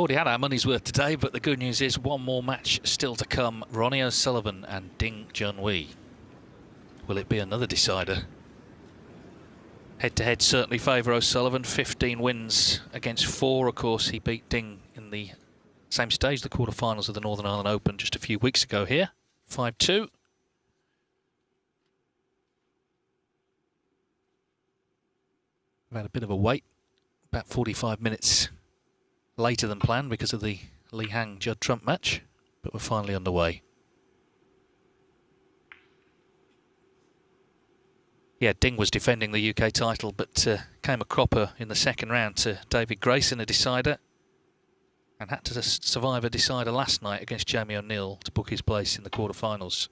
Already had our money's worth today, but the good news is one more match still to come. Ronnie O'Sullivan and Ding Junhui. Will it be another decider? Head-to-head certainly favour O'Sullivan. 15 wins against 4. Of course, he beat Ding in the same stage, the quarterfinals of the Northern Ireland Open just a few weeks ago here. 5-2. We've had a bit of a wait, about 45 minutes later than planned because of the Li Hang-Judd Trump match, but we're finally underway. Yeah, Ding was defending the UK title, but came a cropper in the second round to David Grayson, a decider, and had to survive a decider last night against Jamie O'Neill to book his place in the quarterfinals.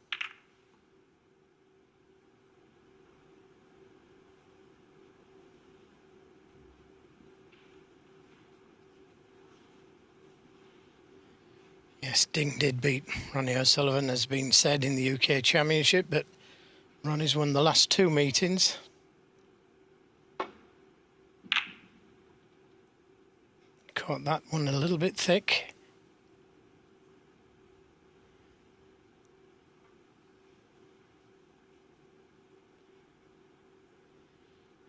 Yes, Ding did beat Ronnie O'Sullivan, as been said, in the UK Championship, but Ronnie's won the last 2 meetings. Caught that one a little bit thick.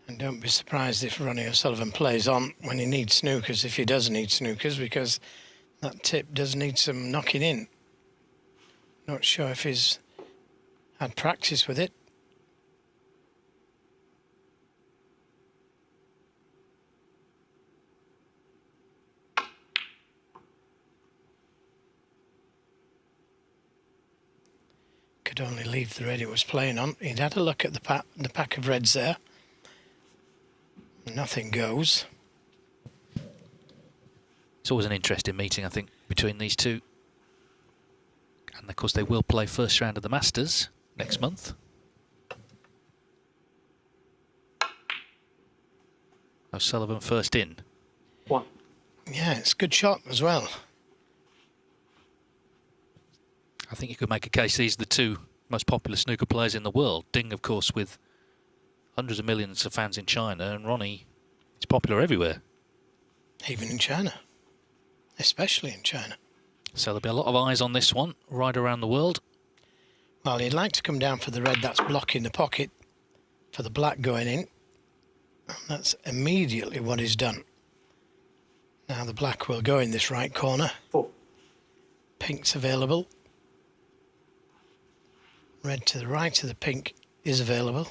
And don't be surprised if Ronnie O'Sullivan plays on when he needs snookers, if he does need snookers, because that tip does need some knocking in. Not sure if he's had practice with it. Could only leave the red it was playing on. He'd had a look at the pack of reds there. Nothing goes. It's always an interesting meeting, I think, between these two. And of course they will play first round of the Masters next month. O'Sullivan first in. One. Yeah, it's a good shot as well. I think you could make a case these are the two most popular snooker players in the world. Ding, of course, with hundreds of millions of fans in China, and Ronnie is popular everywhere. Even in China. Especially in China. So there'll be a lot of eyes on this one, right around the world. Well, he'd like to come down for the red that's blocking the pocket for the black going in. And that's immediately what he's done. Now the black will go in this right corner. 4. Pink's available. Red to the right of the pink is available.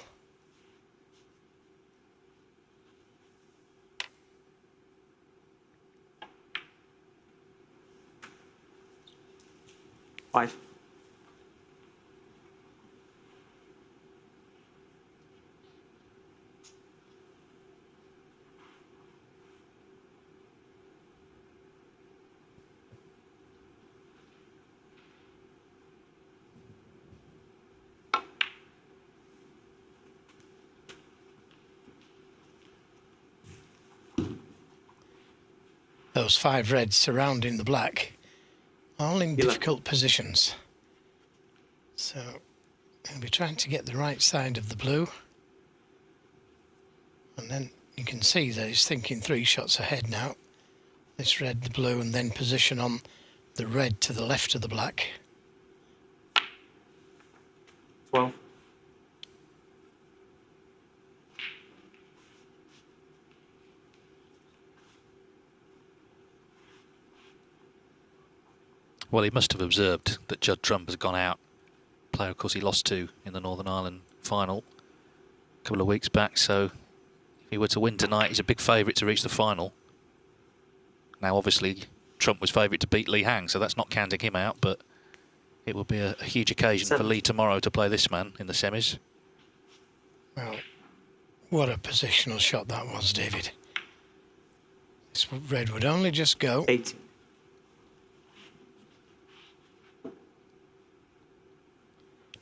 Five. Those 5 reds surrounding the black, all in difficult positions. So he'll be trying to get the right side of the blue. And then you can see that he's thinking 3 shots ahead now. This red, the blue, and then position on the red to the left of the black. 12. Well, he must have observed that Judd Trump has gone out. Player, of course, he lost to in the Northern Ireland final a couple of weeks back. So if he were to win tonight, he's a big favourite to reach the final. Now, obviously, Trump was favourite to beat Li Hang, so that's not counting him out. But it will be a huge occasion for Lee tomorrow to play this man in the semis. Well, what a positional shot that was, David. This red would only just go. 8.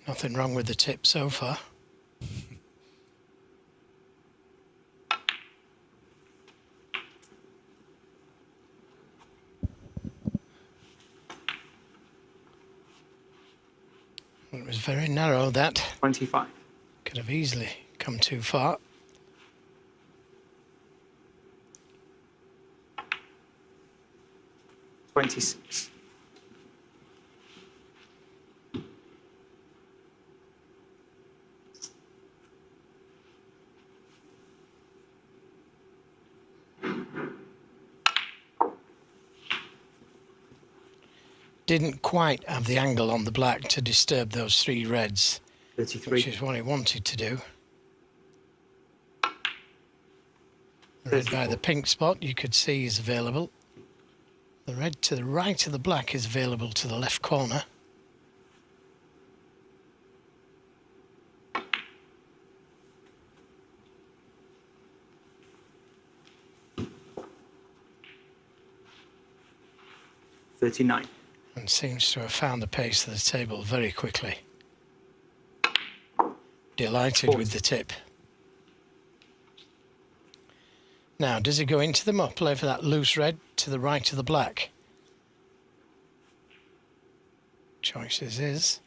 Nothing wrong with the tip so far. It was very narrow, that. 25. Could have easily come too far. 26. Didn't quite have the angle on the black to disturb those 3 reds, 33. which is what he wanted to do. The red by the pink spot you could see is available. The red to the right of the black is available to the left corner. $39. And seems to have found the pace of the table very quickly. Delighted with the tip. Now, does he go into them or play for that loose red to the right of the black? Choices is...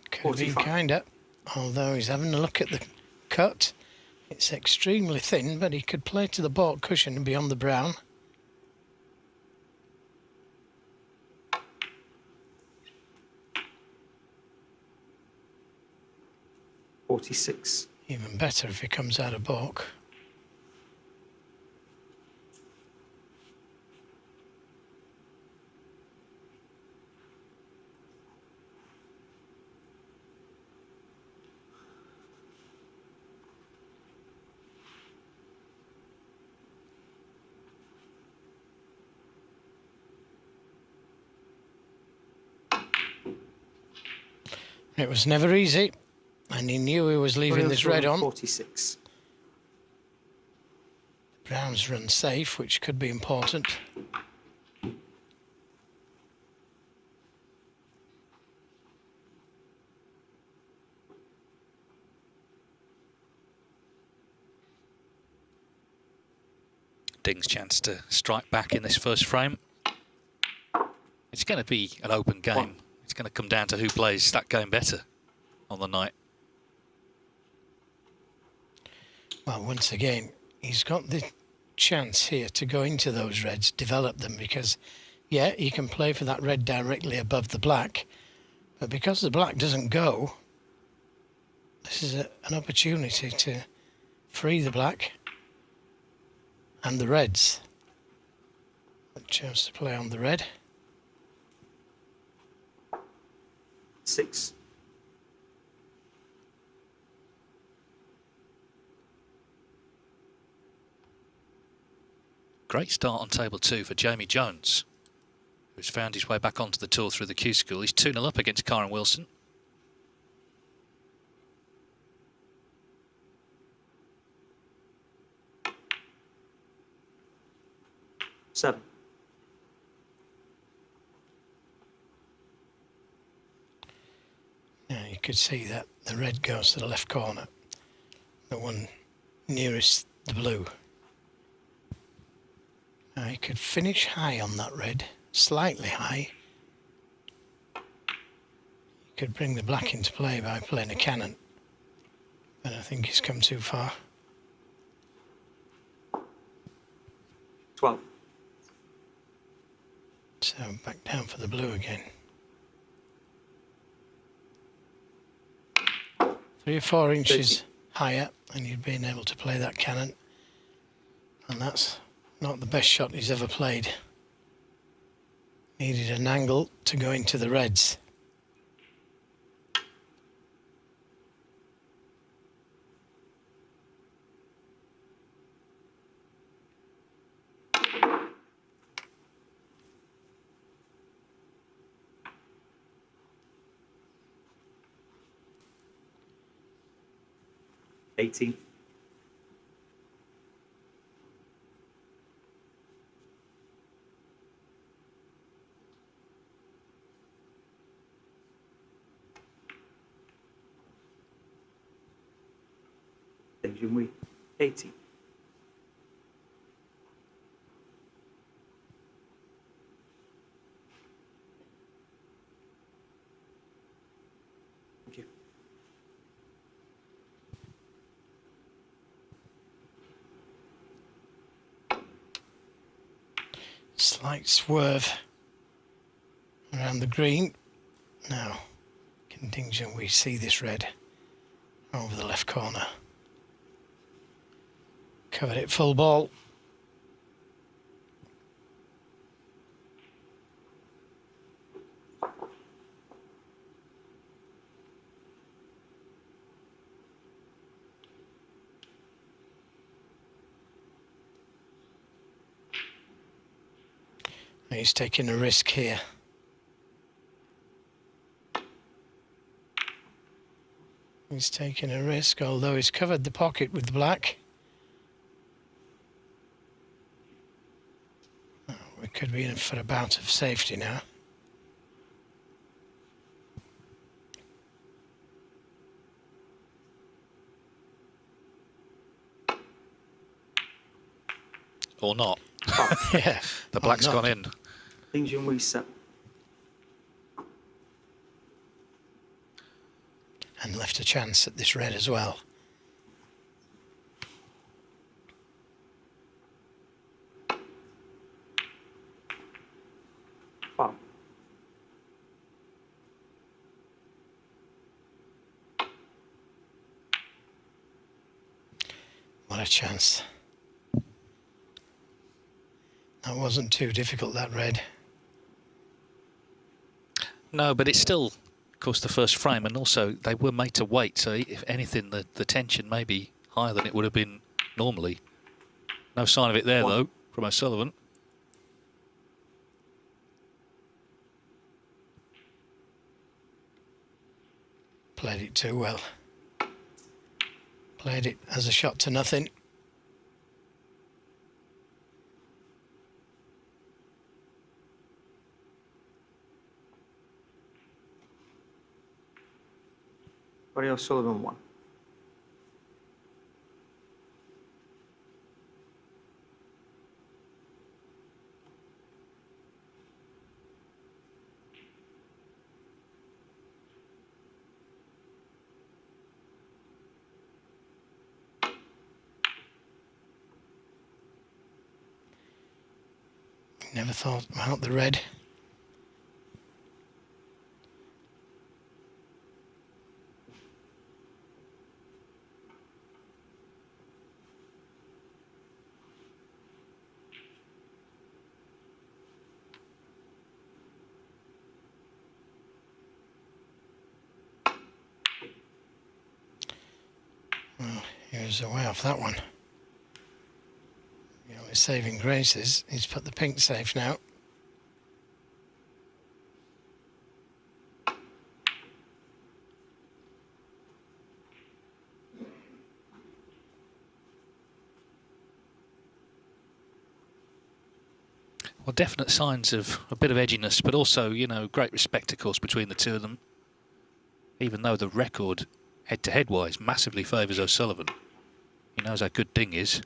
Could have been 45. kinda, although he's having a look at the cut. It's extremely thin, but he could play to the baulk cushion and be on the brown. $46. Even better if he comes out of baulk. It was never easy, and he knew he was leaving this red on. 46. Brown's run safe, which could be important. Ding's chance to strike back in this first frame. It's going to be an open game. It's going to come down to who plays that game better on the night. Well, once again, he's got the chance here to go into those reds, develop them, because, yeah, he can play for that red directly above the black, but because the black doesn't go, this is an opportunity to free the black and the reds. A chance to play on the red. 6. Great start on table 2 for Jamie Jones, who's found his way back onto the tour through the Q School. He's 2-0 up against Karen Wilson. $7. Now you could see that the red goes to the left corner, the one nearest the blue. Now he could finish high on that red, slightly high. He could bring the black into play by playing a cannon, but I think he's come too far. 12. So back down for the blue again. 3 or 4 inches higher and you'd been able to play that cannon, and that's not the best shot he's ever played. Needed an angle to go into the reds. $18. Ding Junhui, 80. Thank you. Slight swerve around the green. Now, can Ding Junhui see this red over the left corner? Covered it full ball. He's taking a risk here. He's taking a risk, although he's covered the pocket with black. Oh, we could be in for a bout of safety now. Or not. Yeah. The black's gone in. Ding Junhui 7. And left a chance at this red as well. Wow. What a chance. That wasn't too difficult, that red. No, but it's still, of course, the first frame, and also they were made to wait, so if anything, the tension may be higher than it would have been normally. No sign of it there, though, from O'Sullivan. Played it too well. Played it as a shot to nothing. Ronnie O'Sullivan 1. Never thought about the red. Well, here's a way off that one. You know, his saving graces. He's put the pink safe now. Well, definite signs of a bit of edginess, but also, you know, great respect, of course, between the two of them. Even though the record, head-to-head wise, massively favours O'Sullivan. He knows how good Ding is.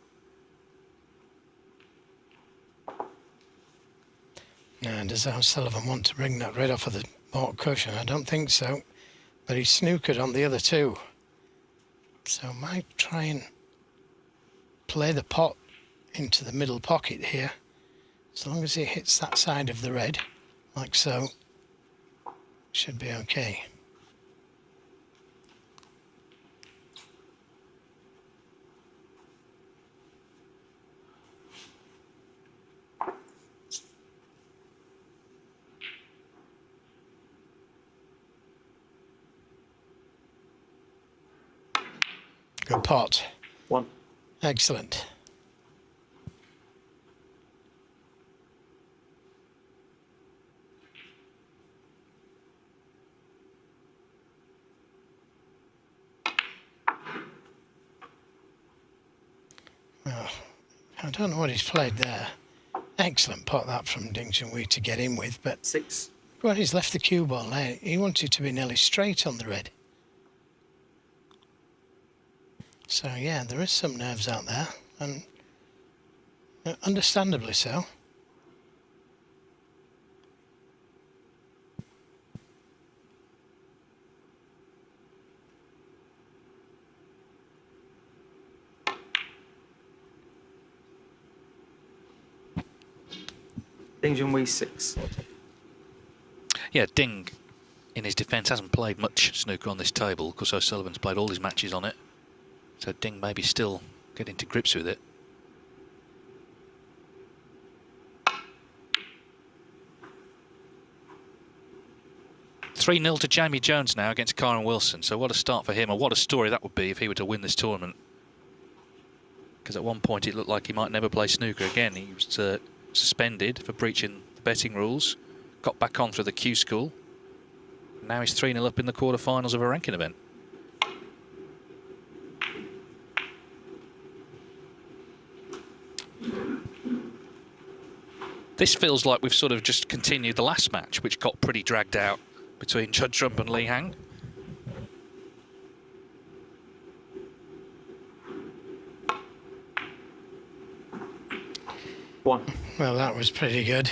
Now, does O'Sullivan want to bring that red off of the baulk cushion? I don't think so. But he's snookered on the other two. So might try and play the pot into the middle pocket here. As long as he hits that side of the red, like so, should be okay. Good pot. 1. Excellent. Well, I don't know what he's played there. Excellent pot that from Ding Junhui to get in with, but 6. well, he's left the cue ball there. He wanted to be nearly straight on the red. So yeah, there is some nerves out there, and understandably so. Ding Junhui 6. Yeah, Ding, in his defence, hasn't played much snooker on this table because O'Sullivan's played all his matches on it. So Ding maybe still getting to grips with it. (3-0 to Jamie Jones now against Kyron Wilson. So what a start for him, or what a story that would be if he were to win this tournament. Because at one point it looked like he might never play snooker again. He was suspended for breaching the betting rules, got back on through the Q school. Now he's 3-0 up in the quarterfinals of a ranking event. This feels like we've sort of just continued the last match, which got pretty dragged out between Judd Trump and Li Hang. One. Well, that was pretty good.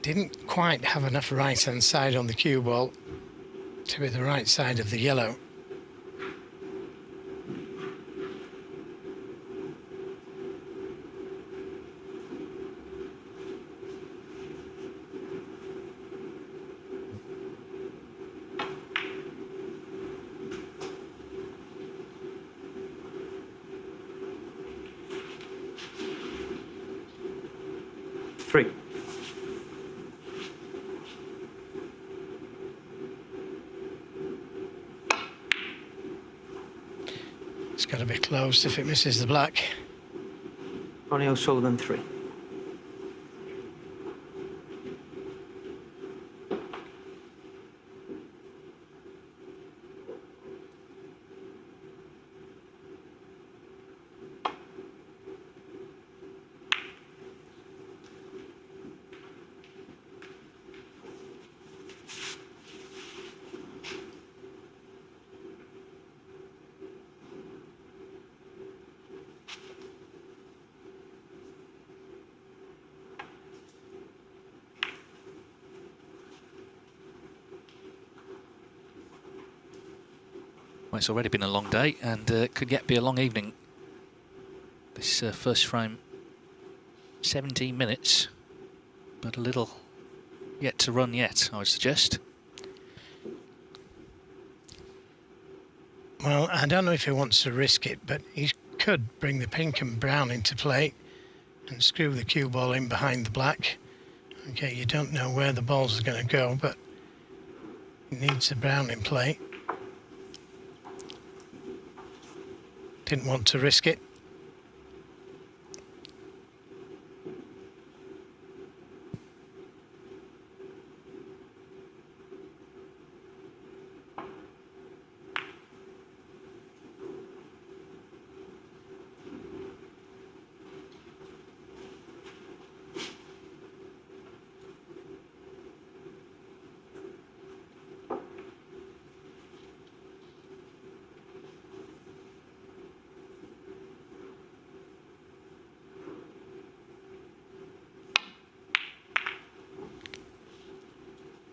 Didn't quite have enough right-hand side on the cue ball to be the right side of the yellow. Three. It's got to be close if it misses the black. Ronnie O'Sullivan 3. Well, it's already been a long day and could yet be a long evening. This first frame, 17 minutes, but a little yet to run yet, I would suggest. Well, I don't know if he wants to risk it, but he could bring the pink and brown into play and screw the cue ball in behind the black. Okay, you don't know where the balls are going to go, but he needs the brown in play. Didn't want to risk it.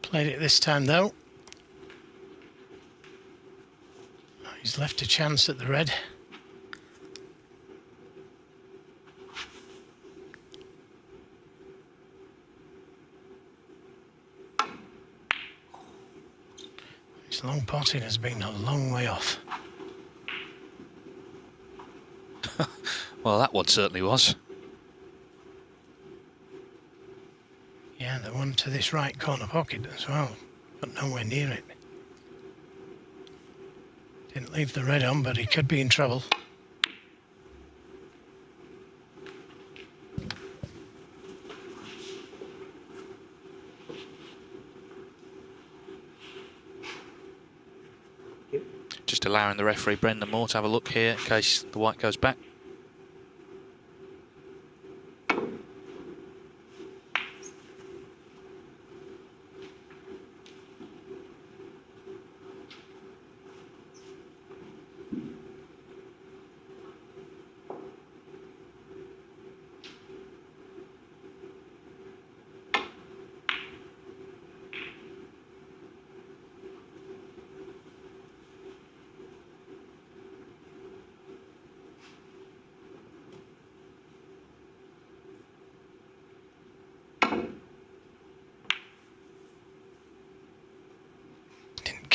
Played it this time though. He's left a chance at the red. His long potting has been a long way off. Well, that one certainly was. Yeah, the one to this right corner pocket as well, but nowhere near it. Didn't leave the red on, but he could be in trouble. Just allowing the referee Brendan Moore to have a look here in case the white goes back.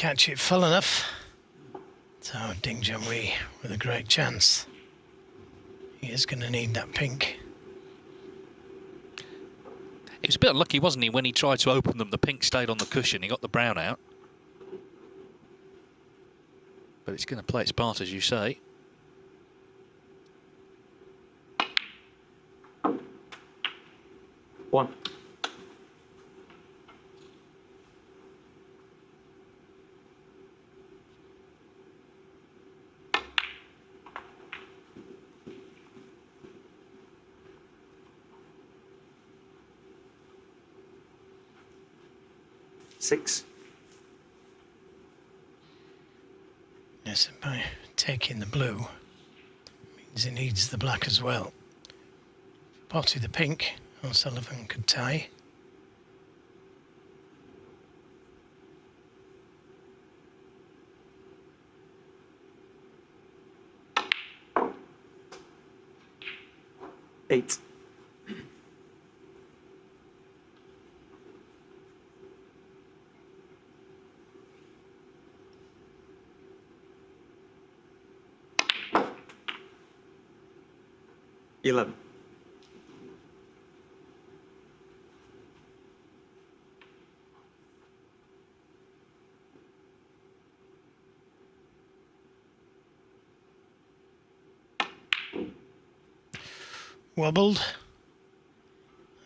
catch it full enough. So Ding Junhui with a great chance. He is going to need that pink. He was a bit unlucky, wasn't he, when he tried to open them? The pink stayed on the cushion. He got the brown out. But it's going to play its part, as you say. One. Six. Yes, and by taking the blue, means he needs the black as well. Potted the pink, O'Sullivan could tie. Eight. Eleven. Wobbled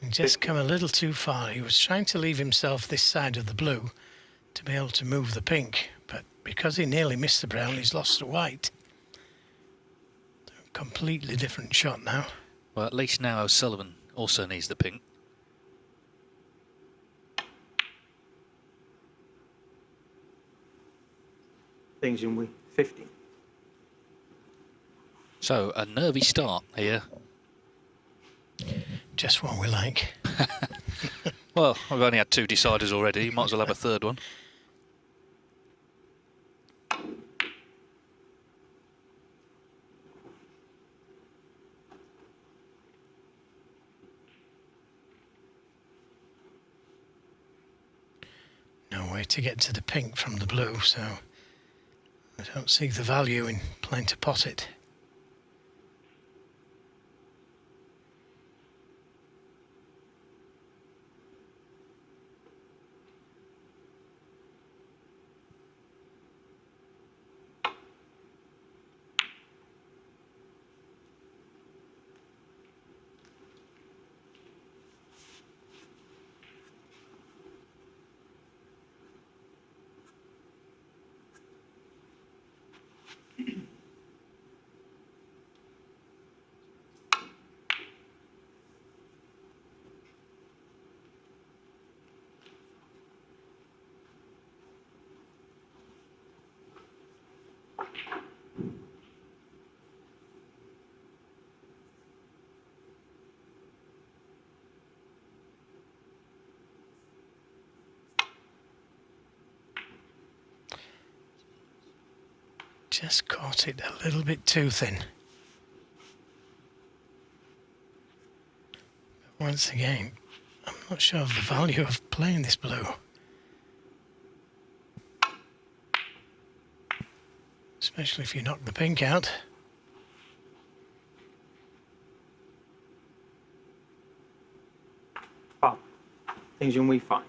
and just come a little too far. He was trying to leave himself this side of the blue to be able to move the pink, but because he nearly missed the brown, he's lost the white. Completely different shot now. Well, at least now O'Sullivan also needs the pink. Ding Junhui. 15. So, a nervy start here. Just what we like. Well, we've only had two deciders already. Might as well have a third one. No way to get to the pink from the blue, so I don't see the value in playing to pot it. Just caught it a little bit too thin. But once again, I'm not sure of the value of playing this blue. Especially if you knock the pink out. Five. Ding Junhui. 5.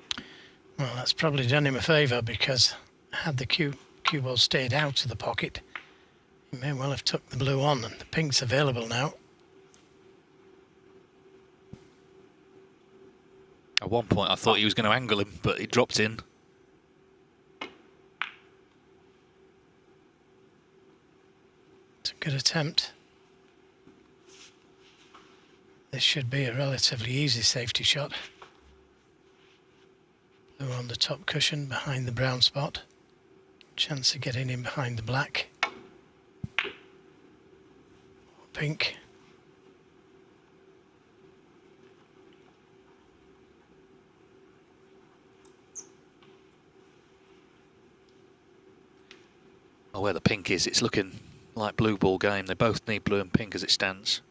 Well, that's probably done him a favour, because had the cue ball stayed out of the pocket, he may well have took the blue on, and the pink's available now. At one point I thought he was going to angle him, but he dropped in. It's a good attempt. This should be a relatively easy safety shot. Blue on the top cushion behind the brown spot. Chance of getting in behind the black. Pink. Oh, where the pink is, it's looking like blue ball game. They both need blue and pink as it stands.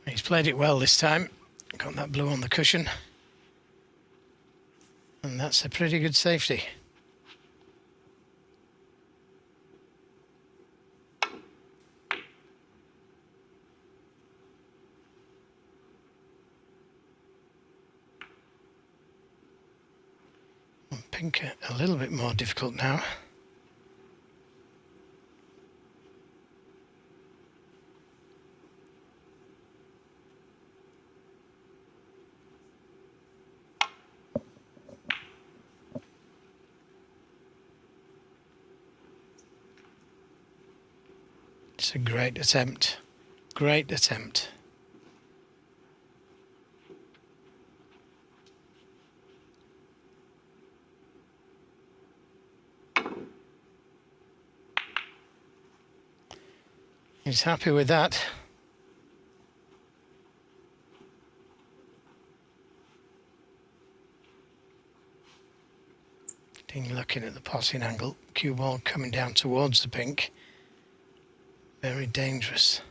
He's played it well this time. Got that blue on the cushion. And that's a pretty good safety. Pink a little bit more difficult now. It's a great attempt. Great attempt. He's happy with that. Ding looking at the potting angle. Cue ball coming down towards the pink. Very dangerous.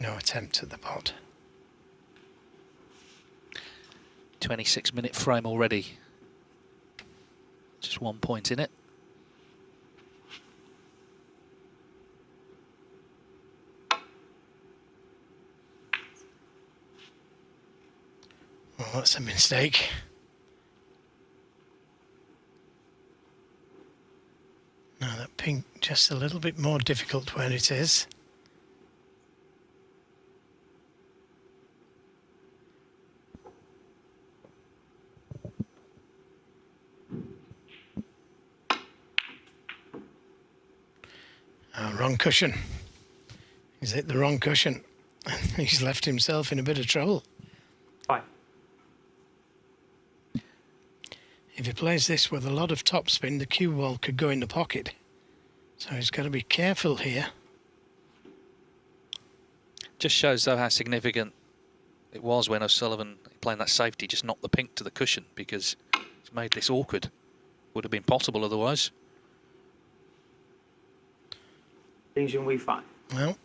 No attempt at the pot. 26-minute frame already. Just 1 point in it. Well, that's a mistake. Now that pink just a little bit more difficult where it is. Wrong cushion. He's hit the wrong cushion. He's left himself in a bit of trouble. Fine. If he plays this with a lot of topspin, the cue ball could go in the pocket. So he's got to be careful here. Just shows though how significant it was when O'Sullivan, playing that safety, just knocked the pink to the cushion, because it's made this awkward. Would have been possible otherwise. Ding Junhui 5. Well,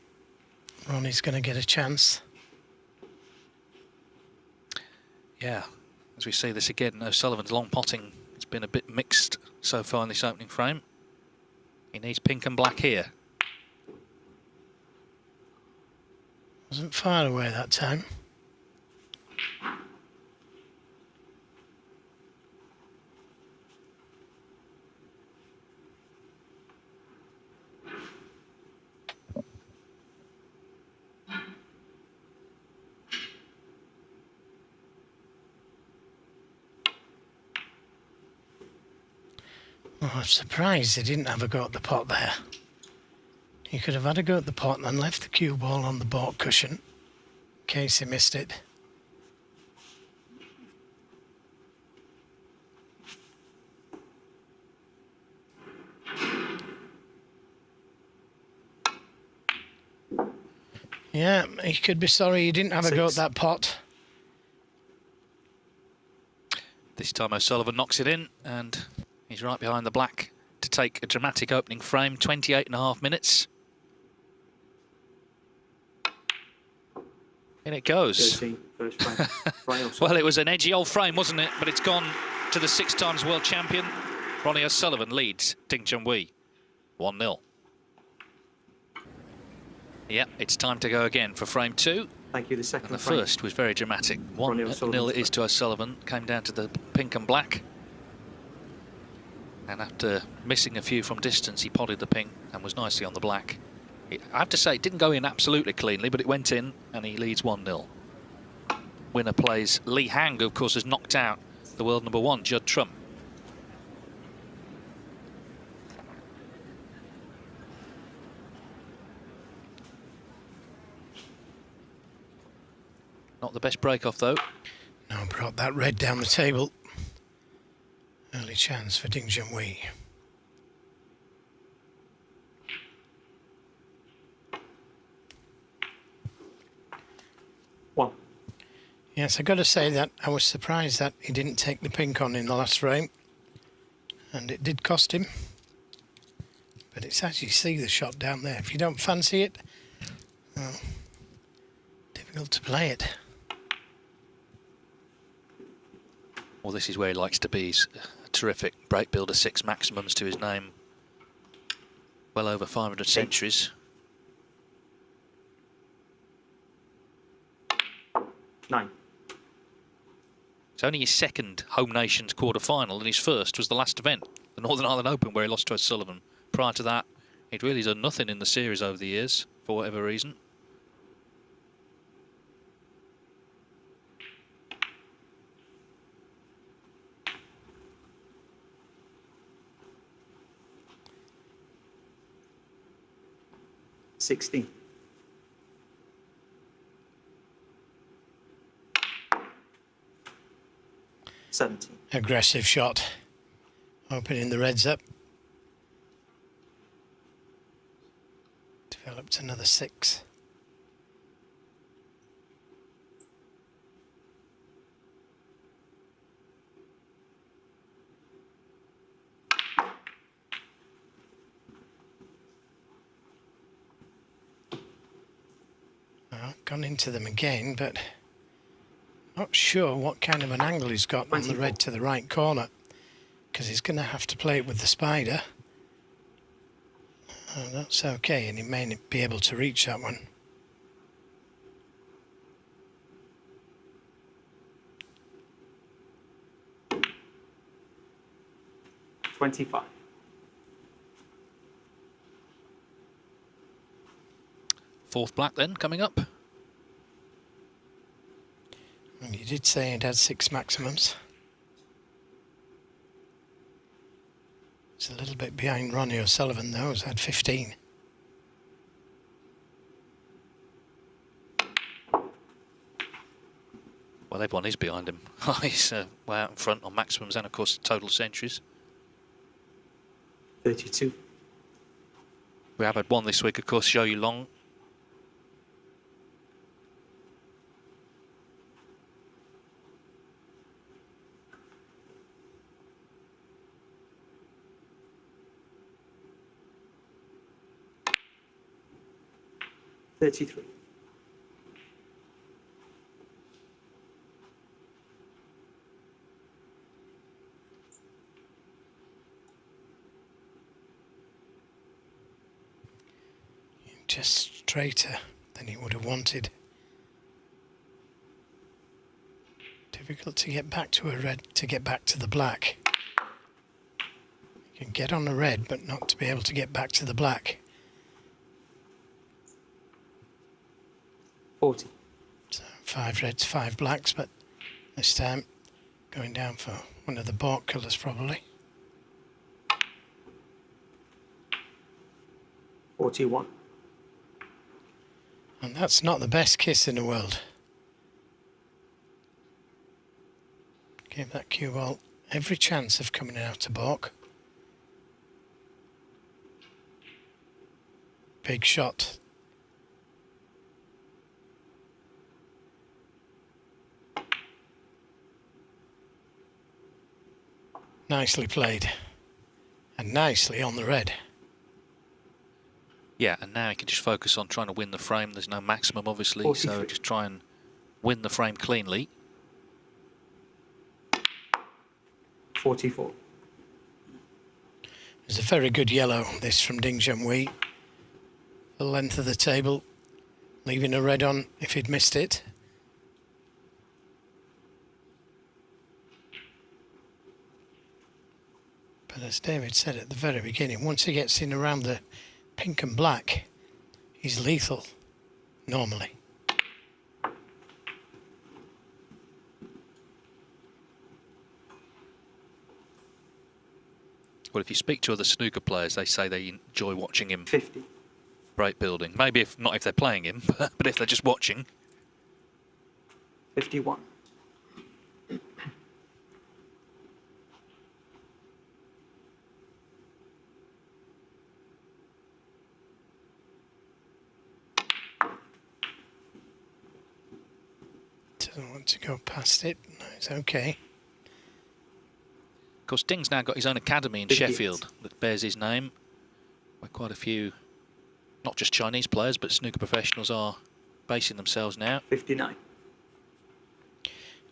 Ronnie's going to get a chance. Yeah, as we see this again, O'Sullivan's long potting, it's been a bit mixed so far in this opening frame. He needs pink and black here. Wasn't far away that time. Oh, I'm surprised he didn't have a go at the pot there. He could have had a go at the pot and left the cue ball on the baulk cushion in case he missed it. Yeah, he could be sorry he didn't have a go at that pot. This time O'Sullivan knocks it in, and he's right behind the black to take a dramatic opening frame. 28.5 minutes. In it goes. 13, first frame. Ronnie O'Sullivan. Well, it was an edgy old frame, wasn't it? But it's gone to the 6 times world champion. Ronnie O'Sullivan leads Ding Junhui 1-0. Yep, it's time to go again for frame 2. Thank you. The second And the frame. first was very dramatic. Ronnie 1-0 O'Sullivan's it is to O'Sullivan. Came down to the pink and black. And after missing a few from distance, he potted the pink and was nicely on the black. I have to say, it didn't go in absolutely cleanly, but it went in, and he leads 1-0. Winner plays Li Hang, who of course has knocked out the world number 1, Judd Trump. Not the best break-off, though. No, brought that red down the table. Early chance for Ding Junhui. One. Yes, I got to say that I was surprised that he didn't take the pink on in the last frame. And it did cost him. But it's as you see the shot down there. If you don't fancy it, well, difficult to play it. Well, this is where he likes to be. He's a terrific break builder, 6 maximums to his name. Well over 500 centuries. 9. It's only his second home nations quarter-final, and his first was the last event, the Northern Ireland Open, where he lost to O'Sullivan. Prior to that, he'd really done nothing in the series over the years, for whatever reason. $16. $17. Aggressive shot. Opening the reds up. Developed another 6. Well, gone into them again, but not sure what kind of an angle he's got on the red to the right corner, because he's going to have to play it with the spider. That's okay, and he may not be able to reach that one. $25. Fourth black then, coming up. And you did say it had 6 maximums. It's a little bit behind Ronnie O'Sullivan though, who's had 15. Well, everyone is behind him. He's way out in front on maximums and, of course, total centuries. 32. We have had one this week, of course, Show You Long. $33. Just straighter than he would have wanted. Difficult to get back to a red, to get back to the black. You can get on the red, but not to be able to get back to the black. 40. So 5 reds, 5 blacks, but this time going down for one of the bark colours probably. 41. And that's not the best kiss in the world. Gave that cue ball every chance of coming out to balk. Big shot. Nicely played. And nicely on the red. Yeah, and now he can just focus on trying to win the frame. There's no maximum, obviously, 43. so just try and win the frame cleanly. 44. It's a very good yellow, this from Ding Junhui. The length of the table, leaving a red on if he'd missed it. But as David said at the very beginning, once he gets in around the pink and black, he's lethal, normally. Well, if you speak to other snooker players, they say they enjoy watching him 50. break building. Maybe if not if they're playing him, but if they're just watching. 51. Doesn't want to go past it. No, it's okay. Of course, Ding's now got his own academy in 58. Sheffield that bears his name, where quite a few, not just Chinese players, but snooker professionals are basing themselves now. 59.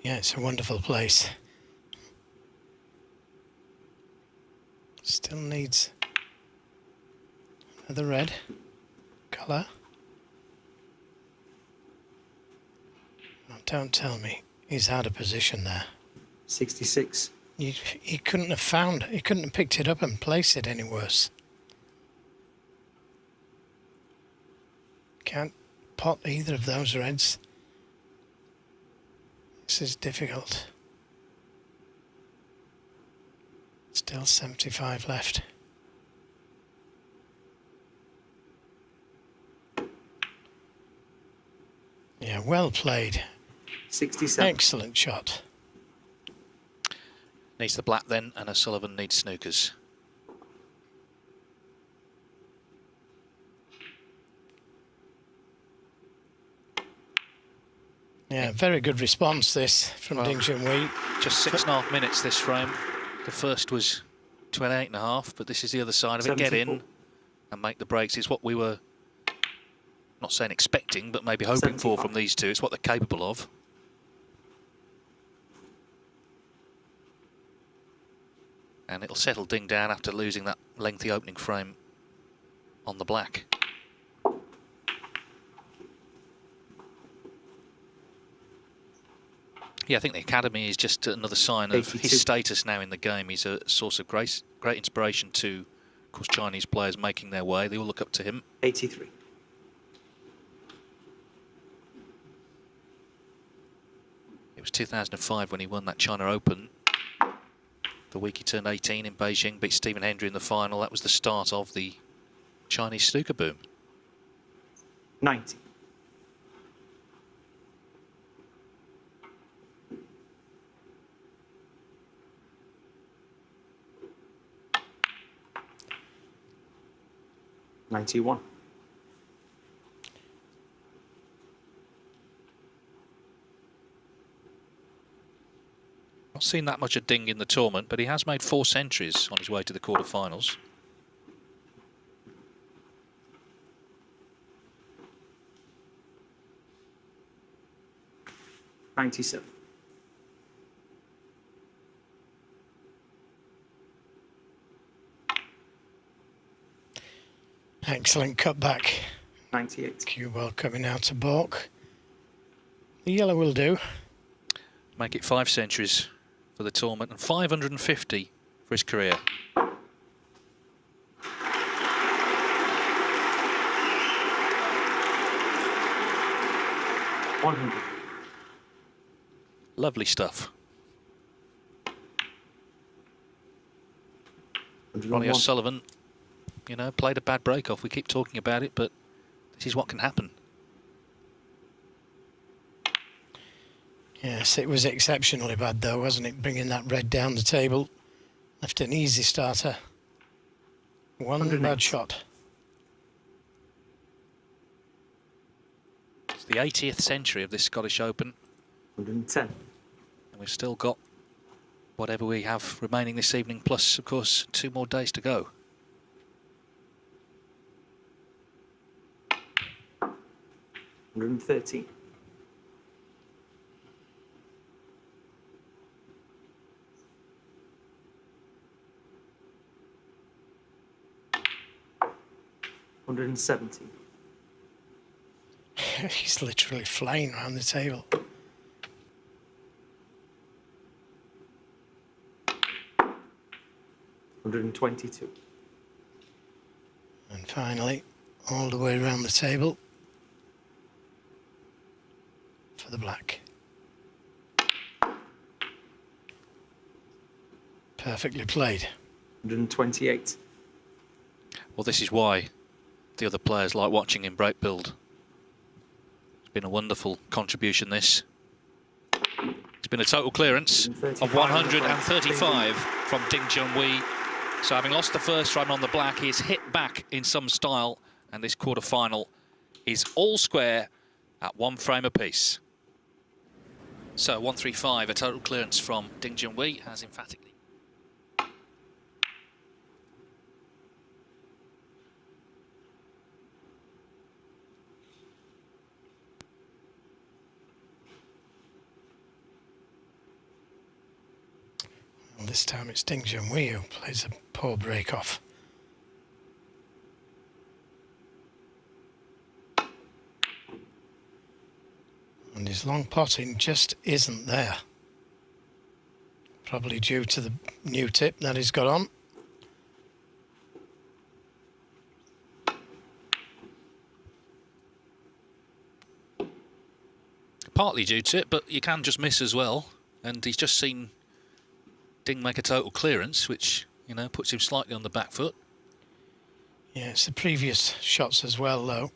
Yeah, it's a wonderful place. Still needs another red colour. Oh, don't tell me he's out of position there. 66. He couldn't have found it. He couldn't have picked it up and placed it any worse. Can't pot either of those reds. This is difficult. Still 75 left. Yeah, well played. 67. Excellent shot. Needs the black then, and O'Sullivan needs snookers. Yeah, very good response this from Well, Ding Junhui. Just 6.5 minutes this frame. The first was 28.5, but this is the other side of it. Get 74. in and make the breaks. It's what we were, not saying expecting, but maybe hoping for 75. from these two. It's what they're capable of. And it'll settle Ding down after losing that lengthy opening frame on the black. Yeah, I think the academy is just another sign of 82. his status now in the game. He's a source of great inspiration to, of course, Chinese players making their way. They all look up to him. 83. It was 2005 when he won that China Open. The week he turned 18 in Beijing, beat Stephen Hendry in the final. That was the start of the Chinese snooker boom. 90. $91. Not seen that much of Ding in the tournament, but he has made 4 centuries on his way to the quarterfinals. $97. Excellent cutback. 98. Cue ball coming out to balk. The yellow will do. Make it 5 centuries for the tournament and 550 for his career. $100. Lovely stuff. Ronnie O'Sullivan, you know, played a bad break-off. We keep talking about it, but this is what can happen. Yes, it was exceptionally bad though, wasn't it? Bringing that red down the table. Left an easy starter. One 108. bad shot. It's the 80th century of this Scottish Open, 110. and we've still got whatever we have remaining this evening, plus, of course, 2 more days to go. $113. $170. He's literally flying around the table. $122. And finally, all the way around the table for the black. Perfectly played. 128. Well, this is why the other players like watching him break build. It's been a wonderful contribution, this. It's been a total clearance of 135 from Ding Junhui. So having lost the first run on the black, he is hit back in some style, and this quarter-final is all square at 1 frame apiece. So 135, a total clearance from Ding Junhui, has emphatically this time it's Ding Junhui who plays a poor break off. And his long potting just isn't there. Probably due to the new tip that he's got on. Partly due to it, but you can just miss as well. And he's just seen Ding make a total clearance, which, you know, puts him slightly on the back foot. Yeah, it's the previous shots as well, though.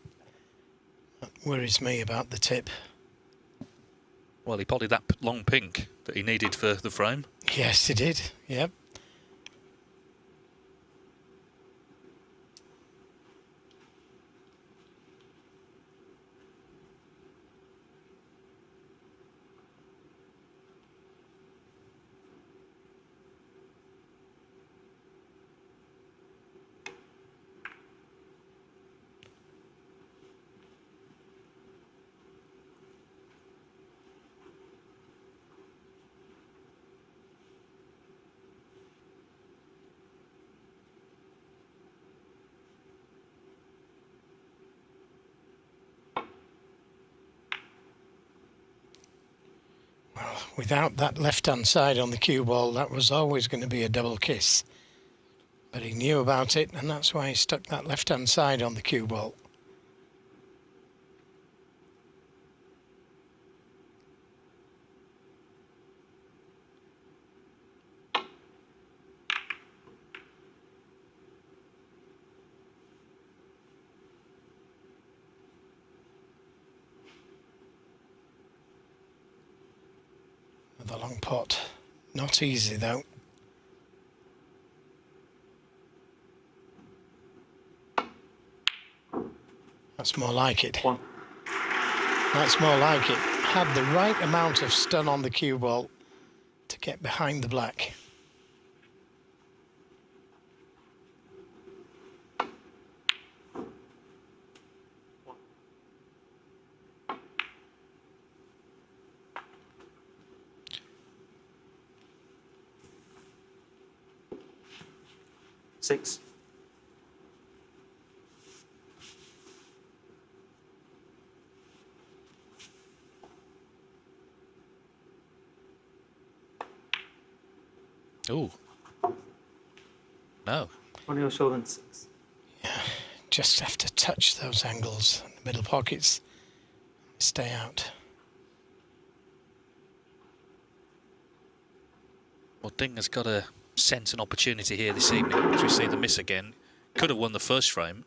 That worries me about the tip. Well, he potted that long pink that he needed for the frame. Yes, he did. Yep. Without that left-hand side on the cue ball, that was always going to be a double kiss. But he knew about it, and that's why he stuck that left-hand side on the cue ball. The long pot, not easy though. That's more like it. One. That's more like it. Had the right amount of stun on the cue ball to get behind the black. Six. Ooh. No. Ronnie O'Sullivan, 6. Yeah, just have to touch those angles in the middle pockets. Stay out. Well, Ding has got to sense an opportunity here this evening, as we see the miss again. Could have won the first frame,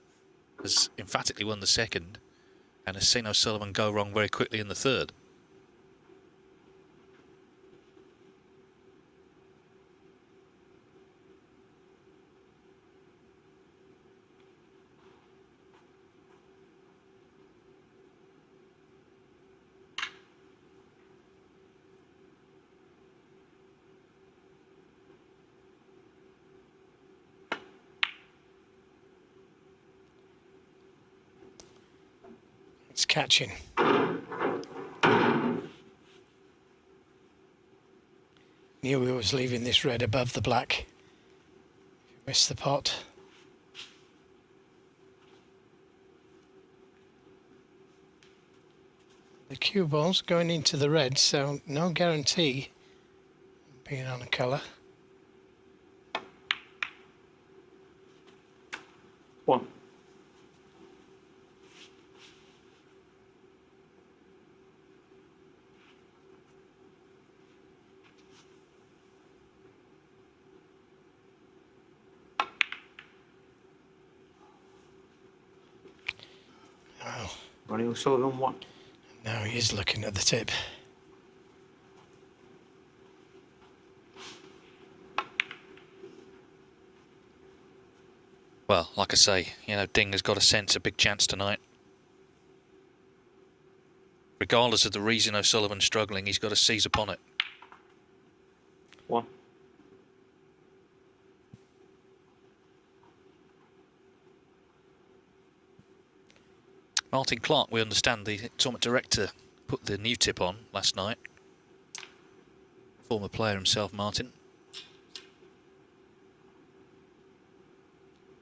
has emphatically won the second, and has seen O'Sullivan go wrong very quickly in the third. It's catching. Knew he was leaving this red above the black. Missed the pot. The cue ball's going into the red, so no guarantee being on a colour. 1. Oh, Ronnie O'Sullivan, 1. now he is looking at the tip. Well, like I say, you know, Ding has got a sense of big chance tonight. Regardless of the reason O'Sullivan's struggling, he's got to seize upon it. 1. Martin Clark, we understand, the tournament director, put the new tip on last night. Former player himself, Martin.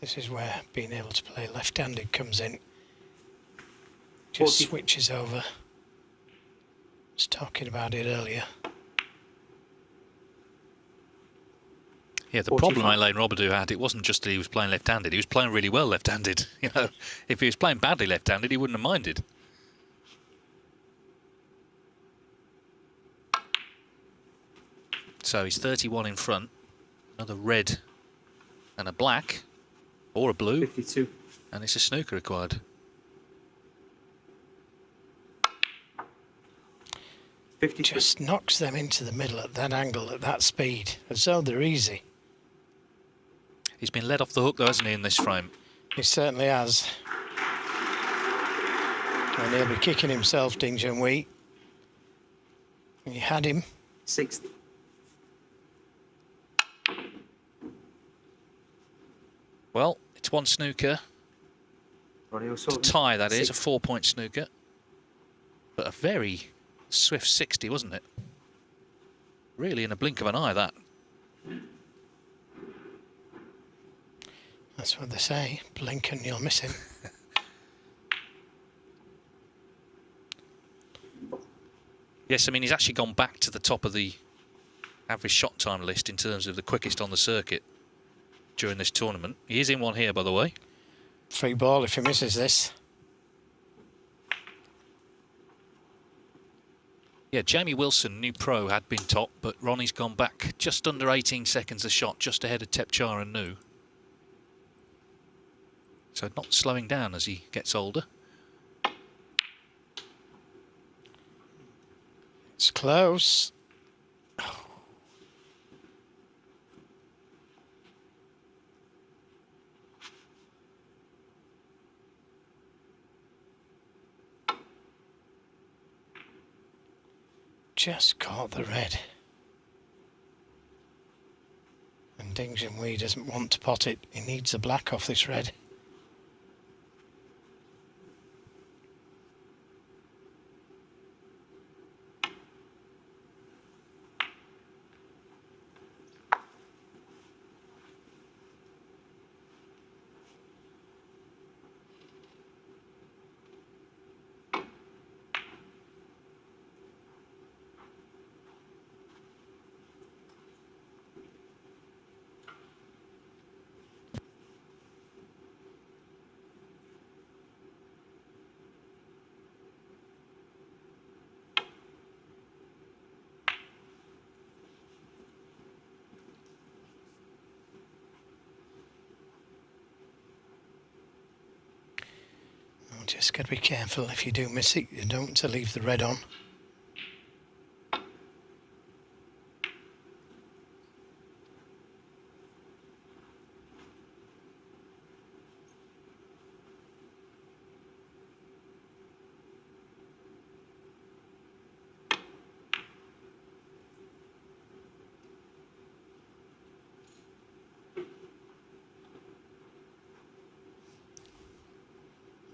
This is where being able to play left-handed comes in. Just 40. switches over. I was talking about it earlier. Yeah, the 45. problem Elaine Robidoux had, it wasn't just that he was playing left-handed. He was playing really well left-handed. You know, if he was playing badly left-handed, he wouldn't have minded. So he's 31 in front. Another red and a black, or a blue, 52. and it's a snooker required. 52. Just knocks them into the middle at that angle, at that speed, as though they're easy. He's been let off the hook, though, hasn't he, in this frame? He certainly has. And he'll be kicking himself, Ding Junhui. He had him. 60. Well, it's one snooker. Ronnie To O'Sullivan. tie, that is, a 60. 4-point snooker. But a very swift 60, wasn't it? Really in a blink of an eye, that. That's what they say. Blink and you'll miss him. Yes, I mean, he's actually gone back to the top of the average shot time list in terms of the quickest on the circuit during this tournament. He is in one here, by the way. Free ball if he misses this. Yeah, Jamie Wilson, new pro, had been top, but Ronnie's gone back just under 18 seconds a shot, just ahead of Tepchar and New. So not slowing down as he gets older. It's close. Just caught the red. And Ding Junhui doesn't want to pot it. He needs the black off this red. Just got to be careful if you do miss it. You don't want to leave the red on.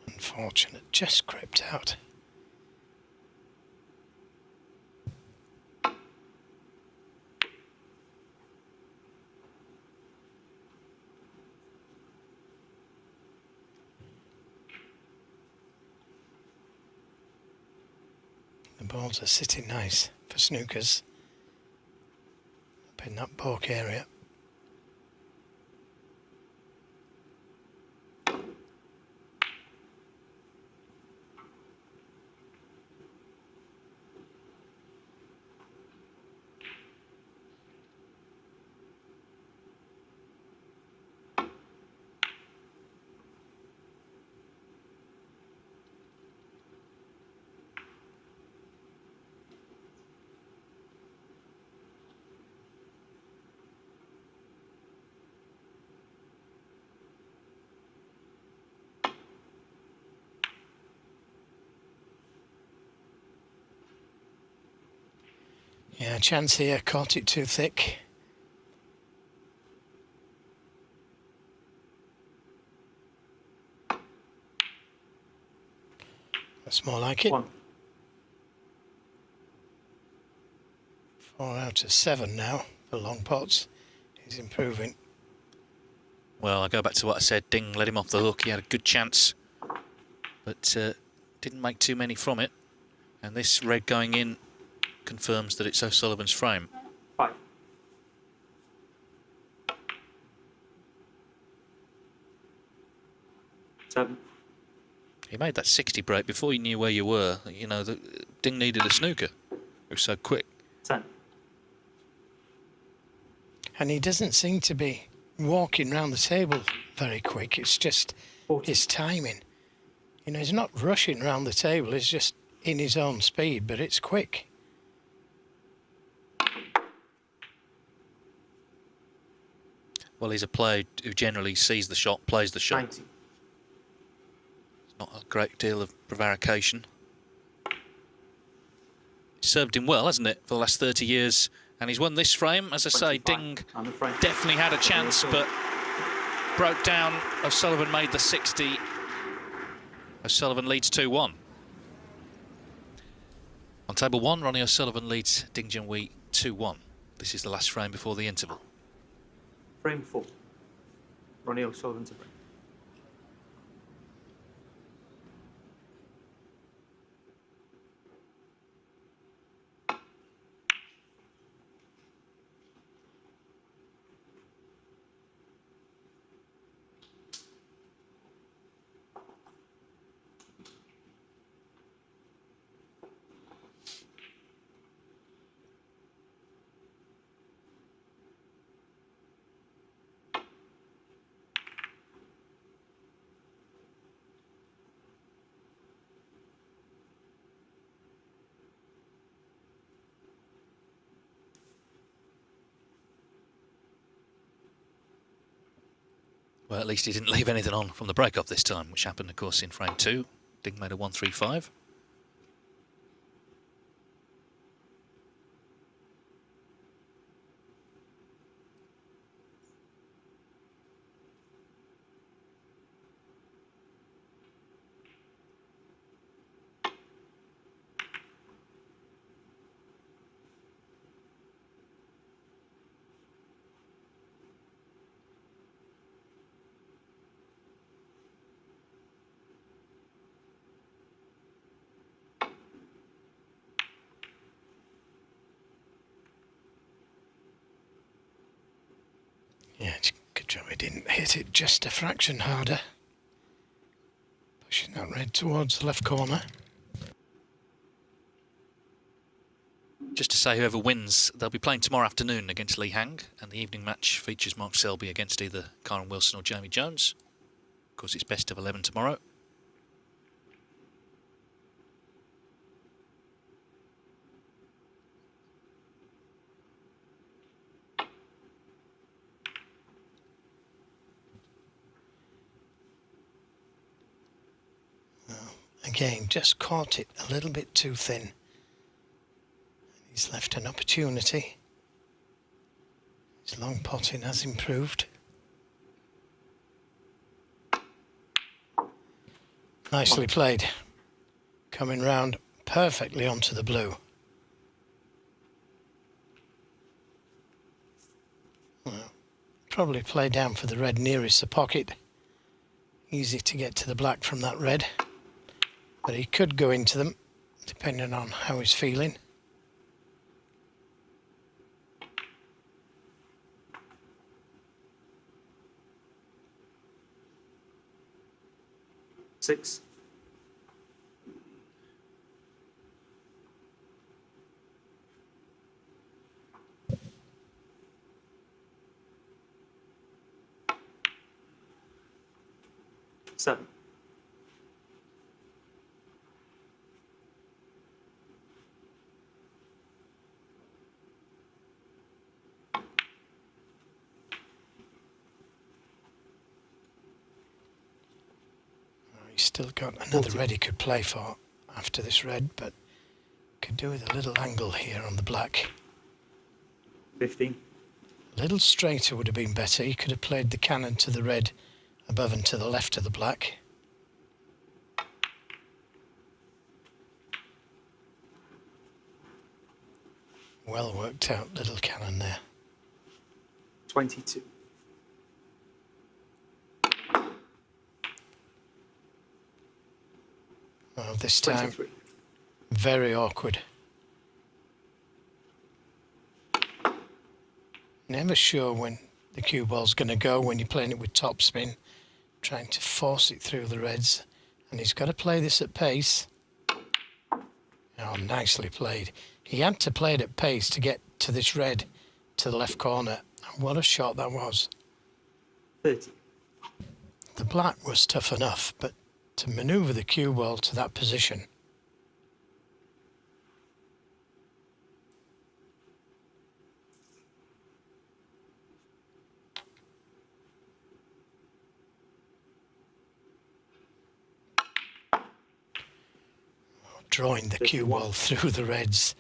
Unfortunate, just crept out. The balls are sitting nice for snookers up in that balk area. Yeah, chance here, caught it too thick. That's more like it. 1. 4 out of 7 now for long pots. He's improving. Well, I go back to what I said. Ding let him off the hook. He had a good chance, but didn't make too many from it. And this red going in confirms that it's O'Sullivan's frame. 5. Seven. He made that 60 break before you knew where you were. You know, Ding needed a snooker. It was so quick. 10. And he doesn't seem to be walking round the table very quick. It's just 40. his timing. You know, he's not rushing round the table. He's just in his own speed, but it's quick. Well, he's a player who generally sees the shot, plays the shot. 90. Not a great deal of prevarication. It's served him well, hasn't it, for the last 30 years? And he's won this frame. As I say, 25. Ding I'm the frame. definitely had a chance, but broke down. O'Sullivan made the 60. O'Sullivan leads 2-1. On table 1, Ronnie O'Sullivan leads Ding Junhui 2-1. This is the last frame before the interval. Frame 4. Ronnie O'Sullivan to break. Well, at least he didn't leave anything on from the break-off this time, which happened, of course, in frame 2. Ding made a 1-3-5. Yeah, it's a good job he didn't hit it just a fraction harder. Pushing that red towards the left corner. Just to say, whoever wins, they'll be playing tomorrow afternoon against Lee Hang, and the evening match features Mark Selby against either Karen Wilson or Jamie Jones. Of course, it's best of 11 tomorrow. Again, just caught it a little bit too thin. He's left an opportunity. His long potting has improved. Nicely played. Coming round perfectly onto the blue. Well, probably play down for the red nearest the pocket. Easy to get to the black from that red. But he could go into them, depending on how he's feeling. Six. Seven. He's still got another red he could play for after this red, but could do with a little angle here on the black. 15. A little straighter would have been better. He could have played the cannon to the red above and to the left of the black. Well worked out little cannon there. 22. Well, this time, 23. very awkward. Never sure when the cue ball's going to go when you're playing it with topspin, trying to force it through the reds. And he's got to play this at pace. Oh, nicely played. He had to play it at pace to get to this red to the left corner. And what a shot that was. 30. The black was tough enough, but to manoeuvre the cue ball to that position. Drawing the cue ball through the reds,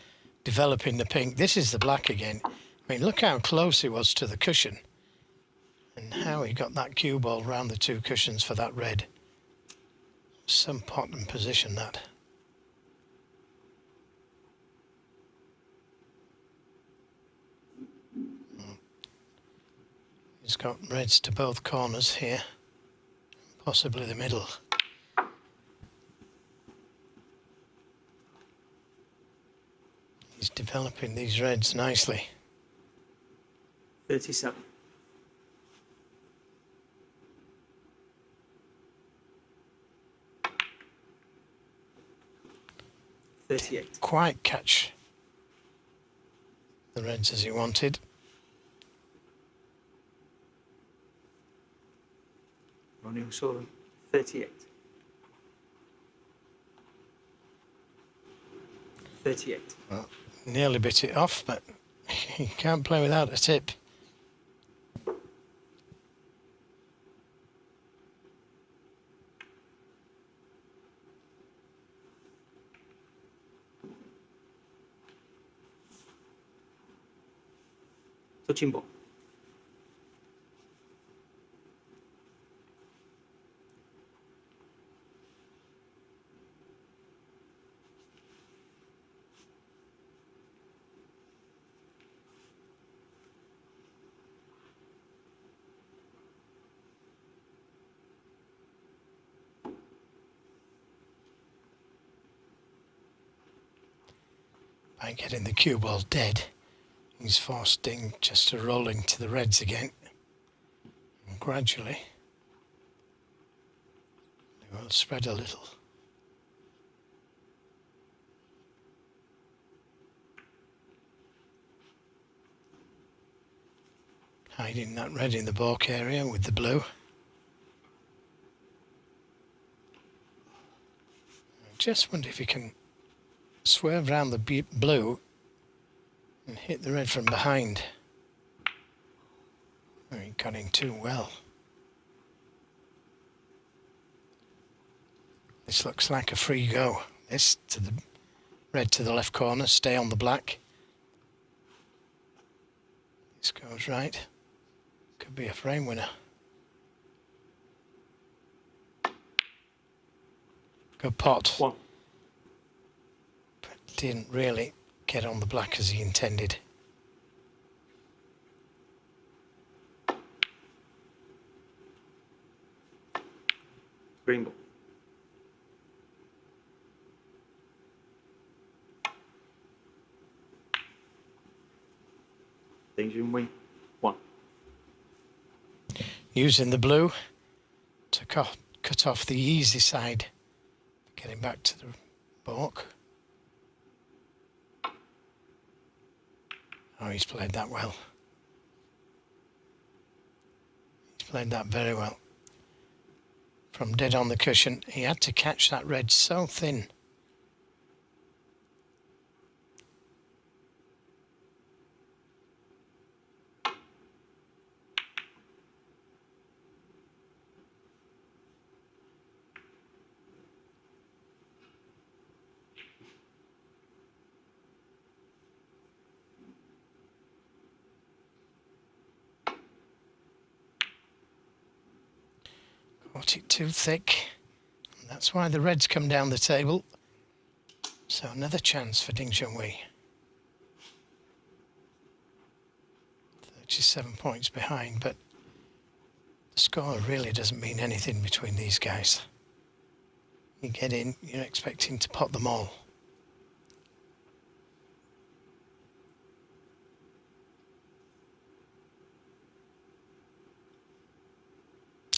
developing the pink. This is the black again. I mean, look how close he was to the cushion and how he got that cue ball round the two cushions for that red. Some pot and position that. He's got reds to both corners here, possibly the middle. He's developing these reds nicely. 37. $38. Quite catch the reds as he wanted. Ronnie O'Sullivan, 38. 38. Well, nearly bit it off, but he can't play without a tip. Touching ball. By getting the cue ball dead, he's forced Ding just to roll into the reds again. And gradually, they will spread a little. Hiding that red in the balk area with the blue. I just wonder if he can swerve round the blue and hit the red from behind. Oh, he got in too well. This looks like a free go. This to the red to the left corner, stay on the black. This goes right. Could be a frame winner. Good pot. 1. But didn't really get on the black as he intended. Green ball. Ding Junhui, 1. Using the blue to cut off the easy side, getting back to the balk. Oh, he's played that well. He's played that very well. From dead on the cushion, he had to catch that red so thin. Got it too thick. And that's why the reds come down the table. So another chance for Ding Junhui. 37 points behind, but the score really doesn't mean anything between these guys. You get in, you're expecting to pot them all.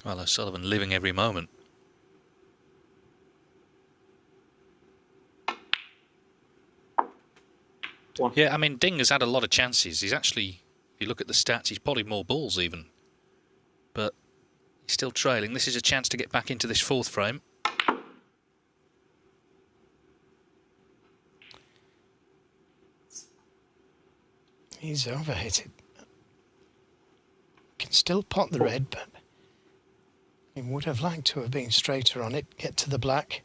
Well, O'Sullivan living every moment. One. Yeah, I mean, Ding has had a lot of chances. He's actually, if you look at the stats, he's probably more balls even. But he's still trailing. This is a chance to get back into this fourth frame. He's overhit it. Can still pot the red, but he would have liked to have been straighter on it, get to the black,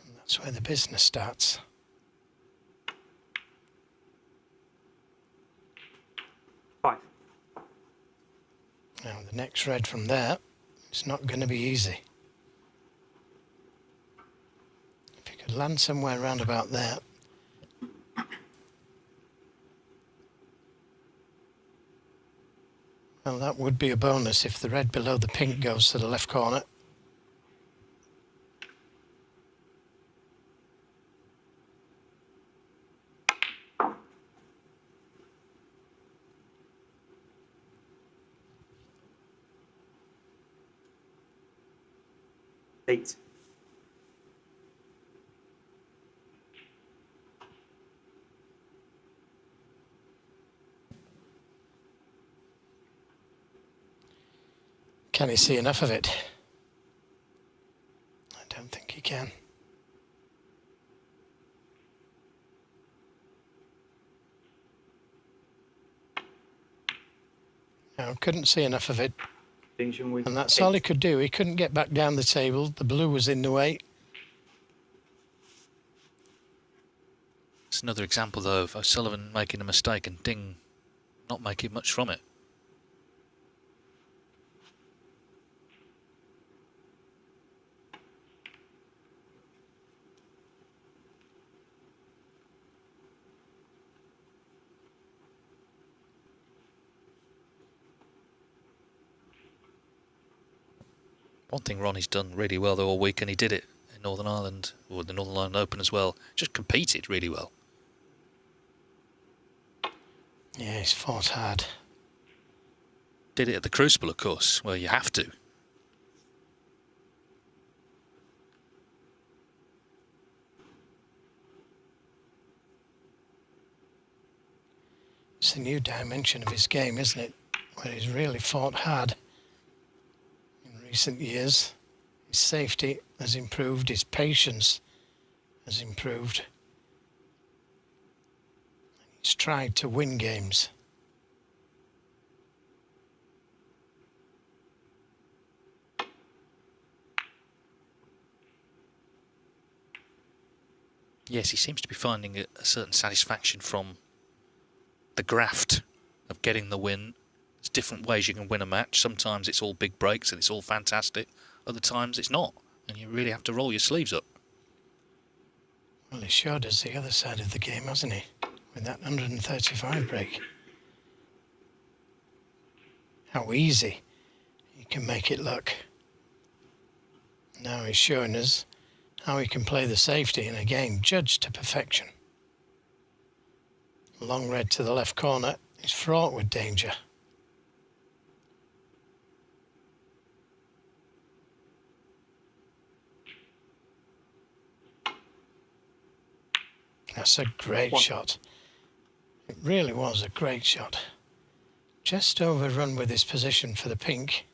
and that's where the business starts. Five. Now the next red from there is not going to be easy. If you could land somewhere around about there. Well, that would be a bonus if the red below the pink goes to the left corner. Eight. Can he see enough of it? I don't think he can. No, couldn't see enough of it. Ding Junhui. And that's all he could do. He couldn't get back down the table. The blue was in the way. It's another example, though, of O'Sullivan making a mistake and Ding not making much from it. One thing Ronnie's done really well though all week, and he did it in Northern Ireland, or the Northern Ireland Open as well, just competed really well. Yeah, he's fought hard. Did it at the Crucible, of course, where you have to. It's a new dimension of his game, isn't it? Where he's really fought hard in recent years. His safety has improved, his patience has improved. He's tried to win games. Yes, he seems to be finding a certain satisfaction from the graft of getting the win. There's different ways you can win a match. Sometimes it's all big breaks and it's all fantastic. Other times it's not. And you really have to roll your sleeves up. Well, he showed us the other side of the game, hasn't he? With that 135 break. How easy he can make it look. Now he's showing us how he can play the safety in a game judged to perfection. Long red to the left corner is fraught with danger. That's a great shot. It really was a great shot. Just overrun with his position for the pink.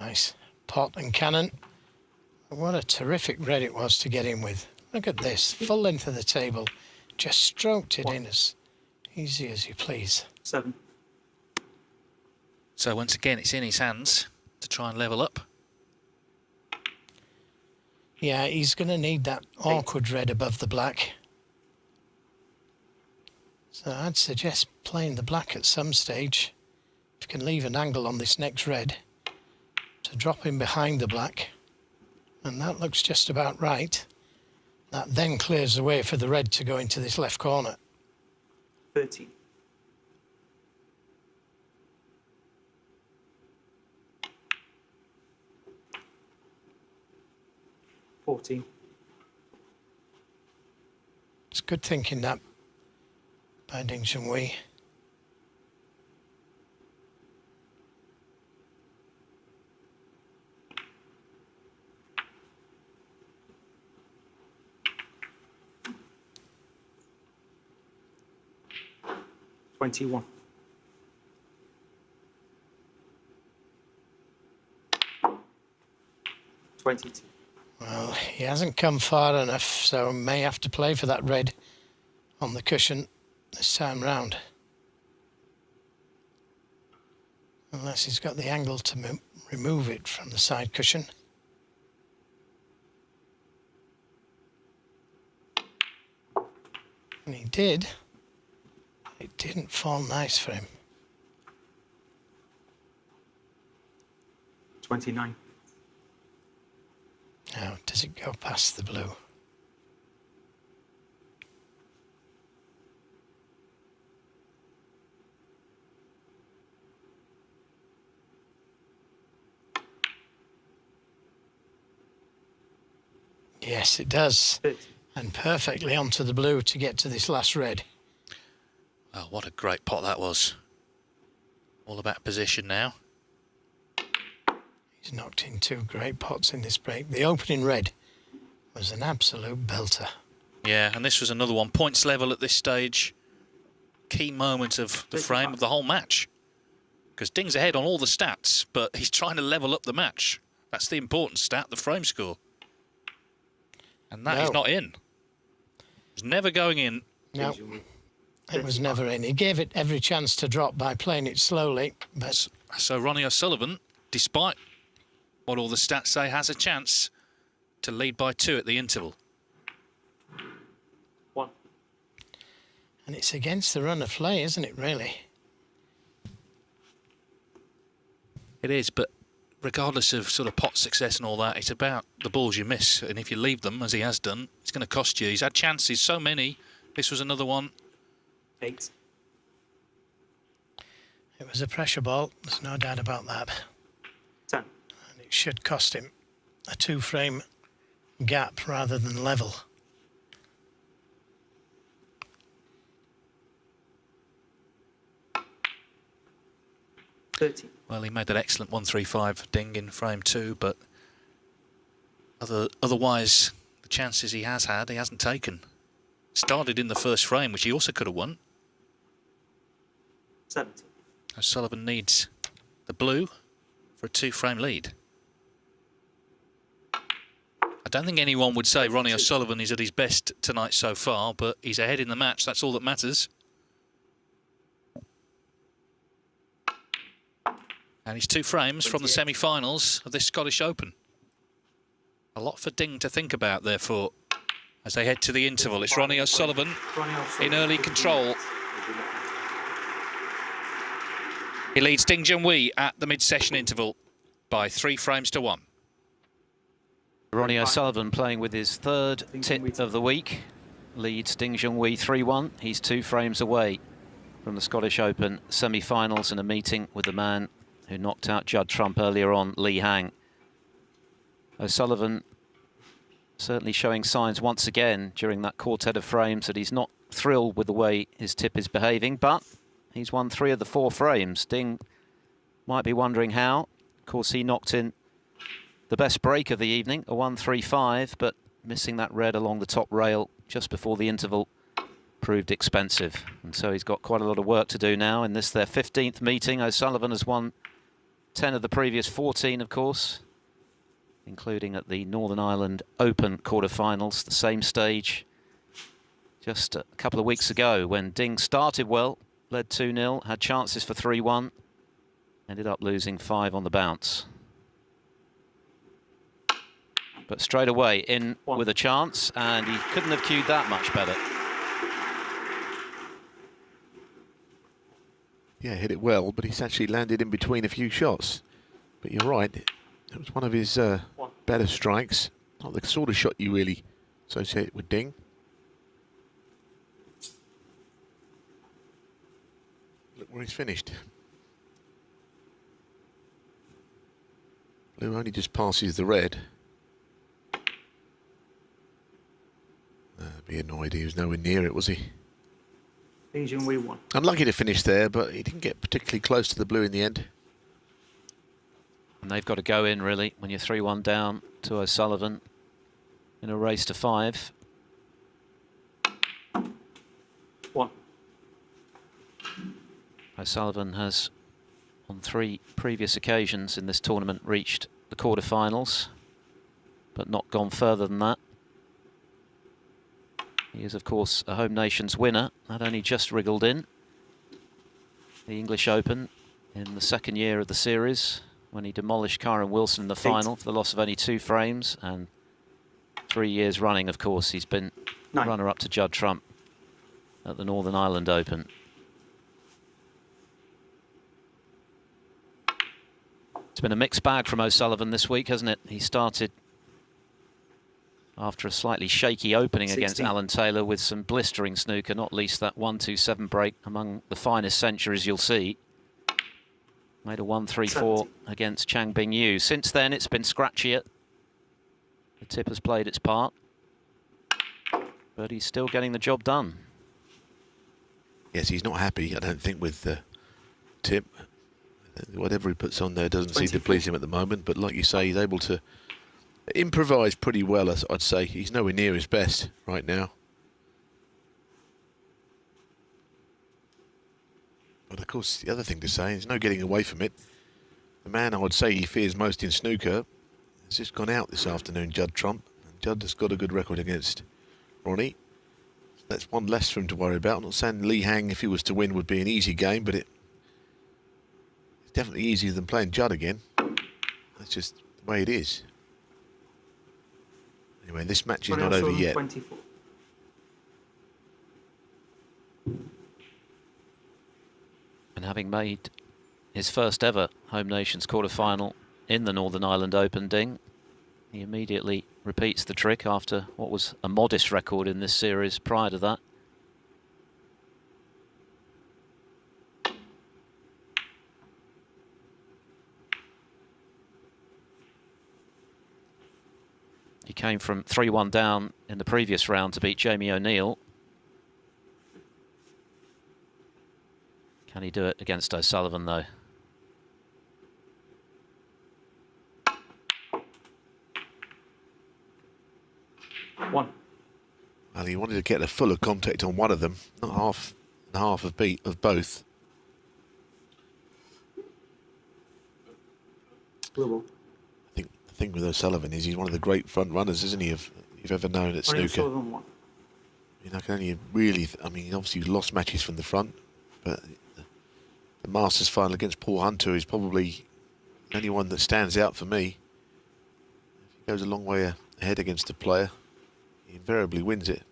Nice. Pot and cannon. What a terrific red it was to get in with. Look at this. Full length of the table. Just stroked it in as easy as you please. 7. So once again, it's in his hands to try and level up. Yeah, he's going to need that awkward red above the black. So I'd suggest playing the black at some stage. If you can leave an angle on this next red to drop in behind the black. And that looks just about right. That then clears the way for the red to go into this left corner. 13. 14. It's good thinking that by Ding Junhui. $21. $22. Well, he hasn't come far enough, so may have to play for that red on the cushion this time round. Unless he's got the angle to remove it from the side cushion. And he did. It didn't fall nice for him. 29. Now, does it go past the blue? Yes, it does. 30. And perfectly onto the blue to get to this last red. Oh, what a great pot that was. All about position now. He's knocked in two great pots in this break. The opening red was an absolute belter. Yeah, and this was another one. Points level at this stage. Key moment of the frame of the whole match. Because Ding's ahead on all the stats, but he's trying to level up the match. That's the important stat, the frame score. And that is not in. It's never going in. No, it was never in. He gave it every chance to drop by playing it slowly. But So Ronnie O'Sullivan, despite what all the stats say, has a chance to lead by 2 at the interval. 1. and it's against the run of play, isn't it, really? It is, but regardless of sort of pot success and all that, it's about the balls you miss. And if you leave them, as he has done, it's going to cost you. He's had chances, so many. This was another one. 8. It was a pressure ball, there's no doubt about that. 10. And it should cost him a 2-frame gap rather than level. Well, he made that excellent 135 ding in frame 2, but otherwise, the chances he has had, he hasn't taken. Started in the first frame, which he also could have won. 70. O'Sullivan needs the blue for a 2-frame lead. I don't think anyone would say Ronnie O'Sullivan is at his best tonight so far, but he's ahead in the match. That's all that matters. And he's 2 frames from the semi-finals of this Scottish Open. A lot for Ding to think about, therefore, as they head to the interval. It's Ronnie O'Sullivan in early control. He leads Ding Junhui at the mid-session interval by 3 frames to 1. Ronnie O'Sullivan playing with his 3rd tip of the week. Leads Ding Junhui 3-1. He's 2 frames away from the Scottish Open semi-finals and a meeting with the man who knocked out Judd Trump earlier on, Li Hang. O'Sullivan certainly showing signs once again during that quartet of frames that he's not thrilled with the way his tip is behaving, but he's won 3 of the 4 frames. Ding might be wondering how. Of course, he knocked in the best break of the evening, a 135, but missing that red along the top rail just before the interval proved expensive. And so he's got quite a lot of work to do now in this, their 15th meeting. O'Sullivan has won 10 of the previous 14, of course, including at the Northern Ireland Open quarterfinals, the same stage just a couple of weeks ago when Ding started well, led 2-0, had chances for 3-1, ended up losing 5 on the bounce. But straight away in with a chance, and he couldn't have cued that much better. Yeah, hit it well, but he's actually landed in between a few shots. But you're right, it was one of his better strikes. Not the sort of shot you really associate with Ding. Look where he's finished. Blue only just passes the red. he was nowhere near it, was he? Ding Junhui 1. Unlucky to finish there, but he didn't get particularly close to the blue in the end. And they've got to go in, really, when you're 3-1 down to O'Sullivan in a race to 5. 1. O'Sullivan has, on 3 previous occasions in this tournament, reached the quarterfinals, but not gone further than that. He is, of course, a home nations winner. That only just wriggled in. The English Open in the 2nd year of the series, when he demolished Kyren Wilson in the final for the loss of only 2 frames. And 3 years running, of course, he's been 9. runner-up to Judd Trump at the Northern Ireland Open. It's been a mixed bag from O'Sullivan this week, hasn't it? He started after a slightly shaky opening 16. against Alan Taylor with some blistering snooker, not least that 1-2-7 break, among the finest centuries you'll see. Made a 1-3-4 against Chang Bing Yu. Since then, it's been scratchier. The tip has played its part, but he's still getting the job done. Yes, he's not happy, I don't think, with the tip. Whatever he puts on there doesn't seem to please him at the moment, but like you say, he's able to improvise pretty well, I'd say. He's nowhere near his best right now. But of course, the other thing to say, there's no getting away from it. The man I would say he fears most in snooker has just gone out this afternoon, Judd Trump. And Judd has got a good record against Ronnie. So that's one less for him to worry about. I'm not saying Li Hang, if he was to win, would be an easy game, but it's definitely easier than playing Judd again. That's just the way it is. Anyway, this match is not over yet. 24. And having made his first ever home nations quarter-final in the Northern Ireland Open, Ding, he immediately repeats the trick after what was a modest record in this series prior to that. He came from 3-1 down in the previous round to beat Jamie O'Neill. Can he do it against O'Sullivan, though? One. Well, he wanted to get a fuller contact on one of them, not half and half of both. Blue ball. The thing with O'Sullivan is he's one of the great front runners, isn't he, you've ever known at Ronnie snooker. O'Sullivan 1. I mean, I can only really, I mean, obviously he's lost matches from the front, but the Masters final against Paul Hunter is probably the only one that stands out for me. If he goes a long way ahead against a player, he invariably wins it.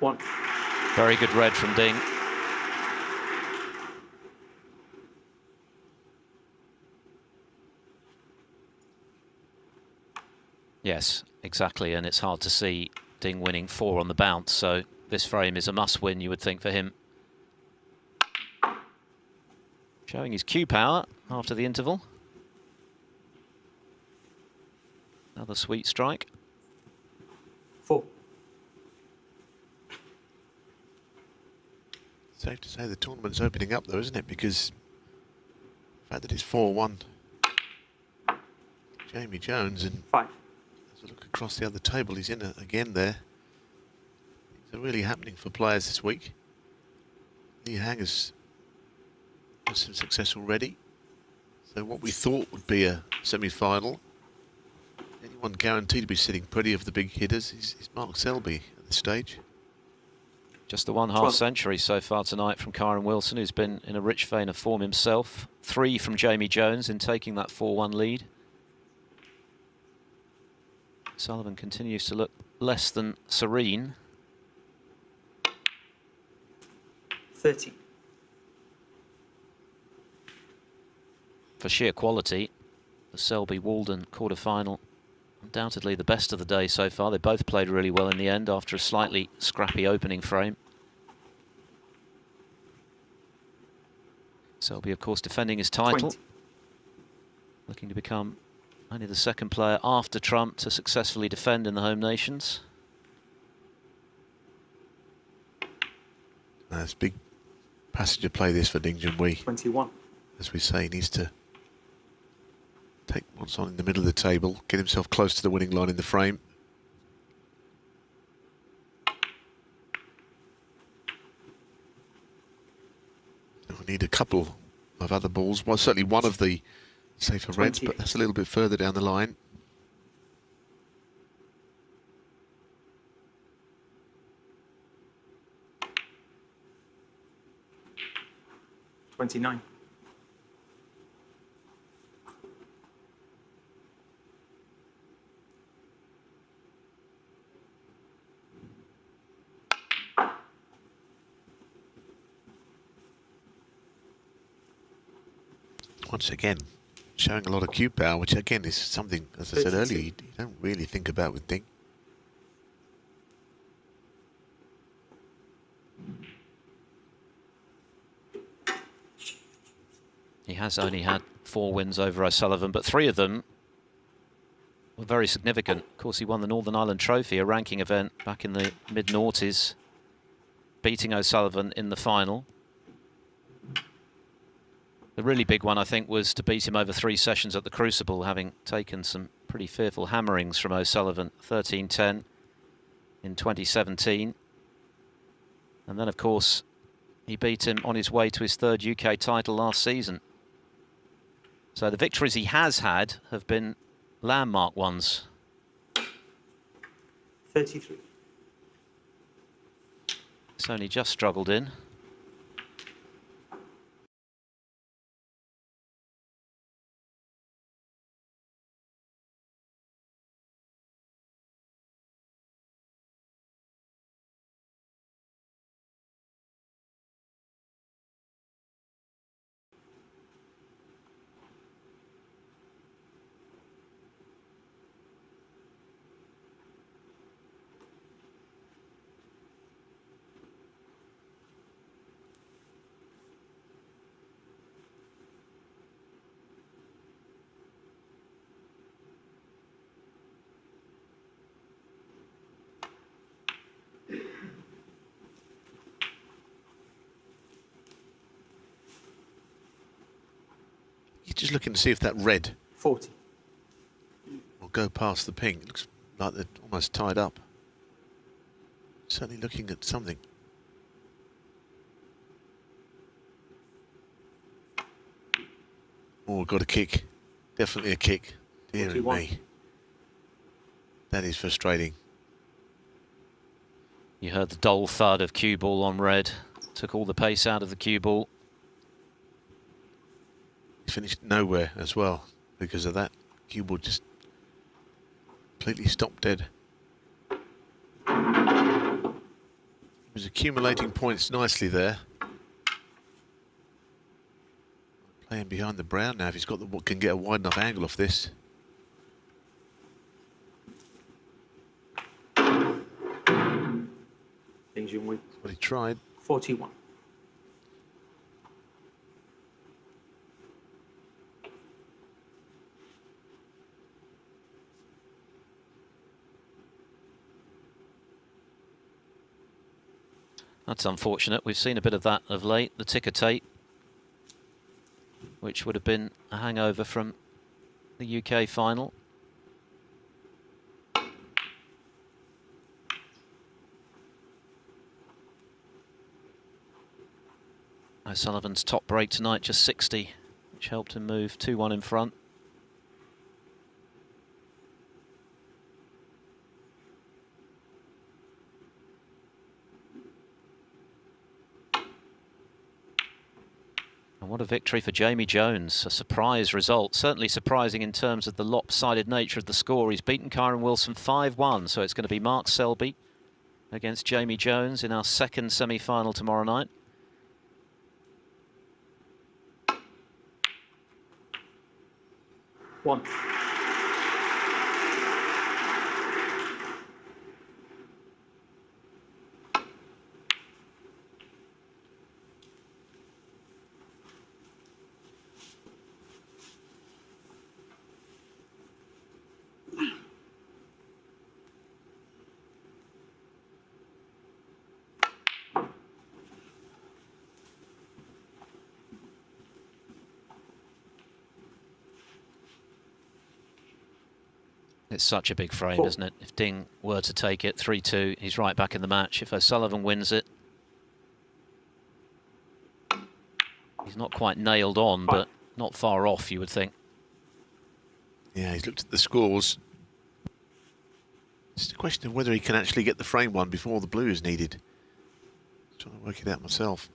One. Very good red from Ding. Yes, exactly, and it's hard to see Ding winning 4 on the bounce, so this frame is a must-win, you would think, for him. Showing his cue power after the interval. Another sweet strike. 4. Safe to say the tournament's opening up, though, isn't it? Because the fact that it's 4-1, Jamie Jones, and 5. as I look across the other table, he's in again there. Things are really happening for players this week. Li Hang has had some success already. So what we thought would be a semi-final, anyone guaranteed to be sitting pretty of the big hitters is Mark Selby at this stage. Just the 1/2 century so far tonight from Kyren Wilson, who's been in a rich vein of form himself. 3 from Jamie Jones in taking that 4-1 lead. Sullivan continues to look less than serene. 30. For sheer quality, the Selby-Walden quarter-final, undoubtedly the best of the day so far. They both played really well in the end after a slightly scrappy opening frame. Selby, of course, defending his title. 20. Looking to become only the second player after Trump to successfully defend in the home nations. It's big passenger play this for Ding Junhui. 21. As we say, he needs to take what's on in the middle of the table, get himself close to the winning line in the frame. We need a couple of other balls. Well, certainly one of the safer reds, 20. but that's a little bit further down the line. $29. Once again, showing a lot of cue power, which again is something, as I said 32. earlier, you don't really think about with Ding. He has only had 4 wins over O'Sullivan, but 3 of them were very significant. Of course, he won the Northern Ireland Trophy, a ranking event back in the mid-noughties, beating O'Sullivan in the final. The really big one, I think, was to beat him over 3 sessions at the Crucible, having taken some pretty fearful hammerings from O'Sullivan. 13-10 in 2017. And then, of course, he beat him on his way to his 3rd UK title last season. So the victories he has had have been landmark ones. 33. It's only just struggled in. You're just looking to see if that red 40. will go past the pink. It looks like they're almost tied up. Certainly looking at something. Oh, got a kick. Definitely a kick. Dear 41. me. That is frustrating. You heard the dull thud of cue ball on red. Took all the pace out of the cue ball. He finished nowhere as well because of that. Cue ball just completely stopped dead. He was accumulating points nicely there. Playing behind the brown now if he's got the can get a wide enough angle off this. Ding Junhui. That's what he tried. 41. That's unfortunate. We've seen a bit of that of late. The ticker tape, which would have been a hangover from the UK final. O'Sullivan's top break tonight, just 60, which helped him move 2-1 in front. And what a victory for Jamie Jones, a surprise result, certainly surprising in terms of the lopsided nature of the score. He's beaten Kyron Wilson 5-1, so it's going to be Mark Selby against Jamie Jones in our second semi-final tomorrow night. One. It's such a big frame, 4. isn't it? If Ding were to take it 3-2, he's right back in the match. If O'Sullivan wins it, he's not quite nailed on, 5. but not far off, you would think. Yeah, he's looked at the scores. It's a question of whether he can actually get the frame one before the blue is needed. I'm trying to work it out myself.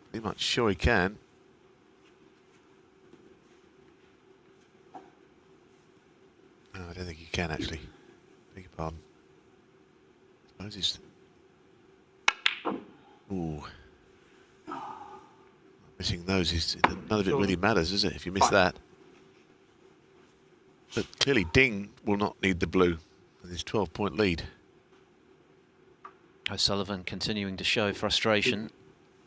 Pretty much sure he can. No, I don't think he can actually. Beg your pardon. I suppose he's... Ooh. Missing those is none of it really matters, is it? If you miss 5. that. But clearly Ding will not need the blue with his 12-point lead. O'Sullivan continuing to show frustration.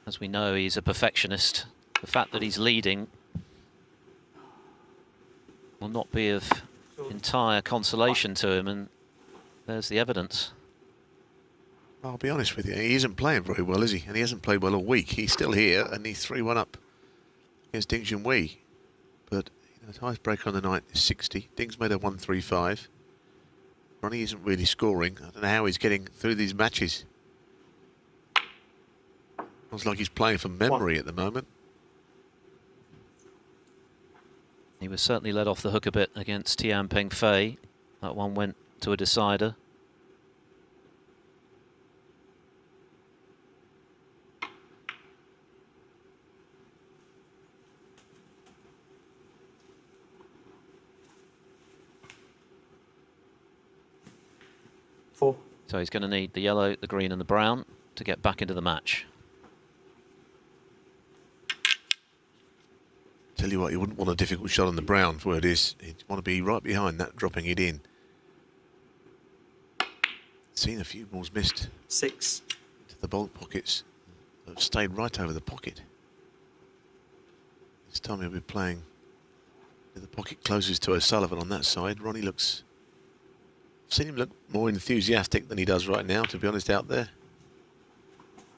As we know, he's a perfectionist. The fact that he's leading will not be of entire consolation to him, and there's the evidence. I'll be honest with you, he isn't playing very well, is he? And he hasn't played well all week. He's still here, and he's 3-1 up against Ding Junhui. But the highest break on the night is 60. Ding's made a 135. Ronnie isn't really scoring. I don't know how he's getting through these matches. Looks like he's playing from memory at the moment. He was certainly let off the hook a bit against Tian Peng Fei. That one went to a decider. Four. So he's going to need the yellow, the green and the brown to get back into the match. Tell you what, you wouldn't want a difficult shot on the brown for where it is. You'd want to be right behind that, dropping it in. Seen a few balls missed 6. to the ball pockets that have stayed right over the pocket. This time he'll be playing with the pocket closest to O'Sullivan on that side. Ronnie looks... I've seen him look more enthusiastic than he does right now, to be honest, out there.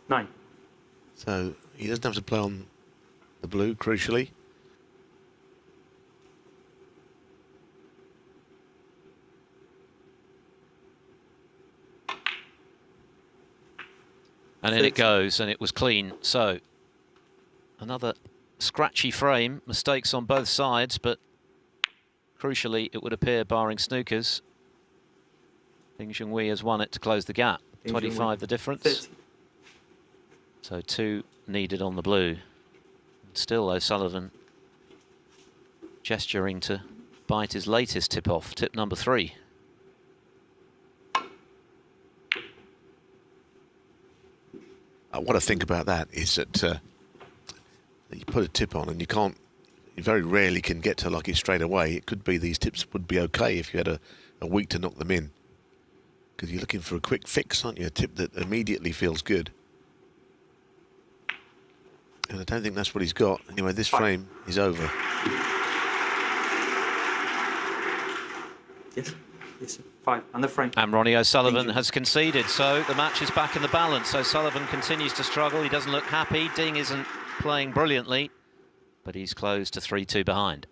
9. So he doesn't have to play on the blue, crucially. And in it goes, and it was clean. So another scratchy frame, mistakes on both sides, but crucially, it would appear, barring snookers, Ding Junhui has won it to close the gap. Ding 25 Junhui, the difference. 30. So 2 needed on the blue. And still O'Sullivan gesturing to bite his latest tip off, tip number 3. What I think about that is that you put a tip on and you very rarely can get to like it straight away. It could be these tips would be okay if you had a week to knock them in. Because you're looking for a quick fix, aren't you? A tip that immediately feels good. And I don't think that's what he's got. Anyway, this frame is over. Yes. Yes, sir. 5. And the frame. And Ronnie O'Sullivan Ding has conceded, so the match is back in the balance. O'Sullivan continues to struggle. He doesn't look happy. Ding isn't playing brilliantly, but he's close to 3-2 behind.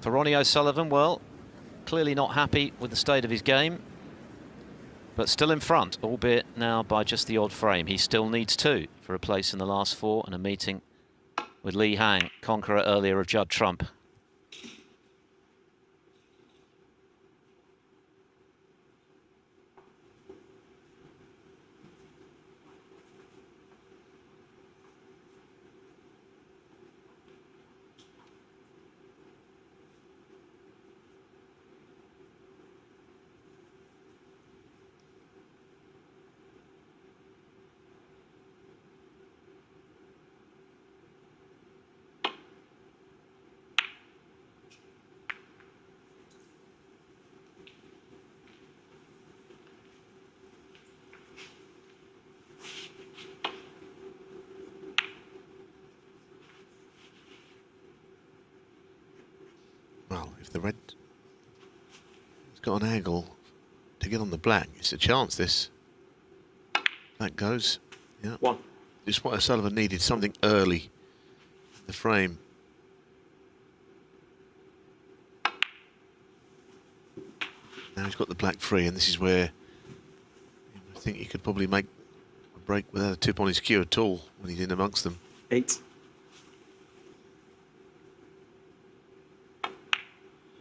For Ronnie O'Sullivan, well, clearly not happy with the state of his game, but still in front, albeit now by just the odd frame. He still needs 2 for a place in the last 4 and a meeting with Li Hang, conqueror earlier of Judd Trump. Well, if the red has got an angle to get on the black, it's a chance this. That goes. Yeah. 1. Just what O'Sullivan needed, something early in the frame. Now he's got the black free, and this is where I think he could probably make a break without a tip on his cue at all when he's in amongst them. 8.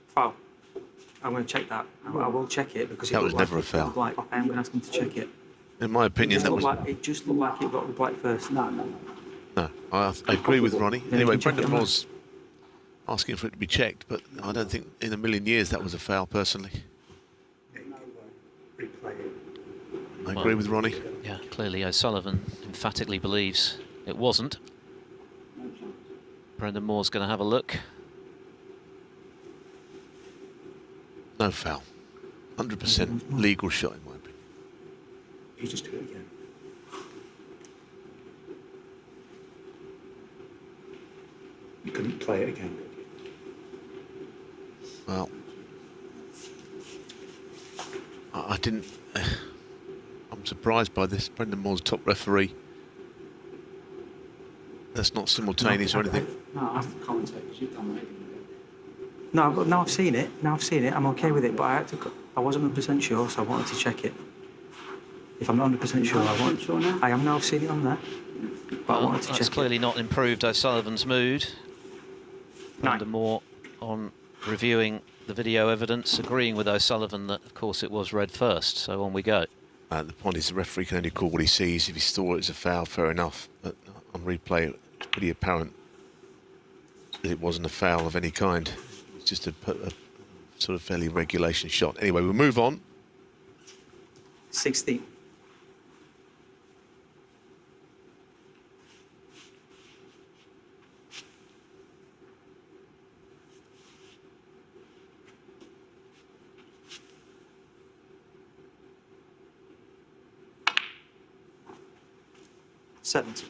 Foul. I'm going to check that. I will check it because That was never a foul. Black. I am going to ask him to check it. In my opinion, that was... It just looked like it got the black first. No. No, I agree with Ronnie. Yeah, Anyway, you can check Brendan it, was asking for it to be checked, but I don't think in a million years that was a foul, personally. I agree with Ronnie. Yeah, clearly O'Sullivan emphatically believes it wasn't. Brendan Moore's going to have a look. No foul. 100% legal shot, in my opinion. You just do it again. You couldn't play it again. Well, I didn't... I'm surprised by this. Brendan Moore's top referee. That's not simultaneous or anything. No, I have to commentate because you've done that. No, but now I've seen it. I'm okay with it, but I wasn't 100% sure, so I wanted to check it. If I'm not 100% sure, I am now. I've seen it on there, but I wanted to check That's it. clearly not improved O'Sullivan's mood. 9. Brendan Moore on reviewing the video evidence, agreeing with O'Sullivan that, of course, it was red first. So on we go. The point is the referee can only call what he sees. If he thought it was a foul, fair enough. But on replay, it's pretty apparent that it wasn't a foul of any kind. It's just a sort of fairly regulation shot. Anyway, we'll move on. 16. Seventy.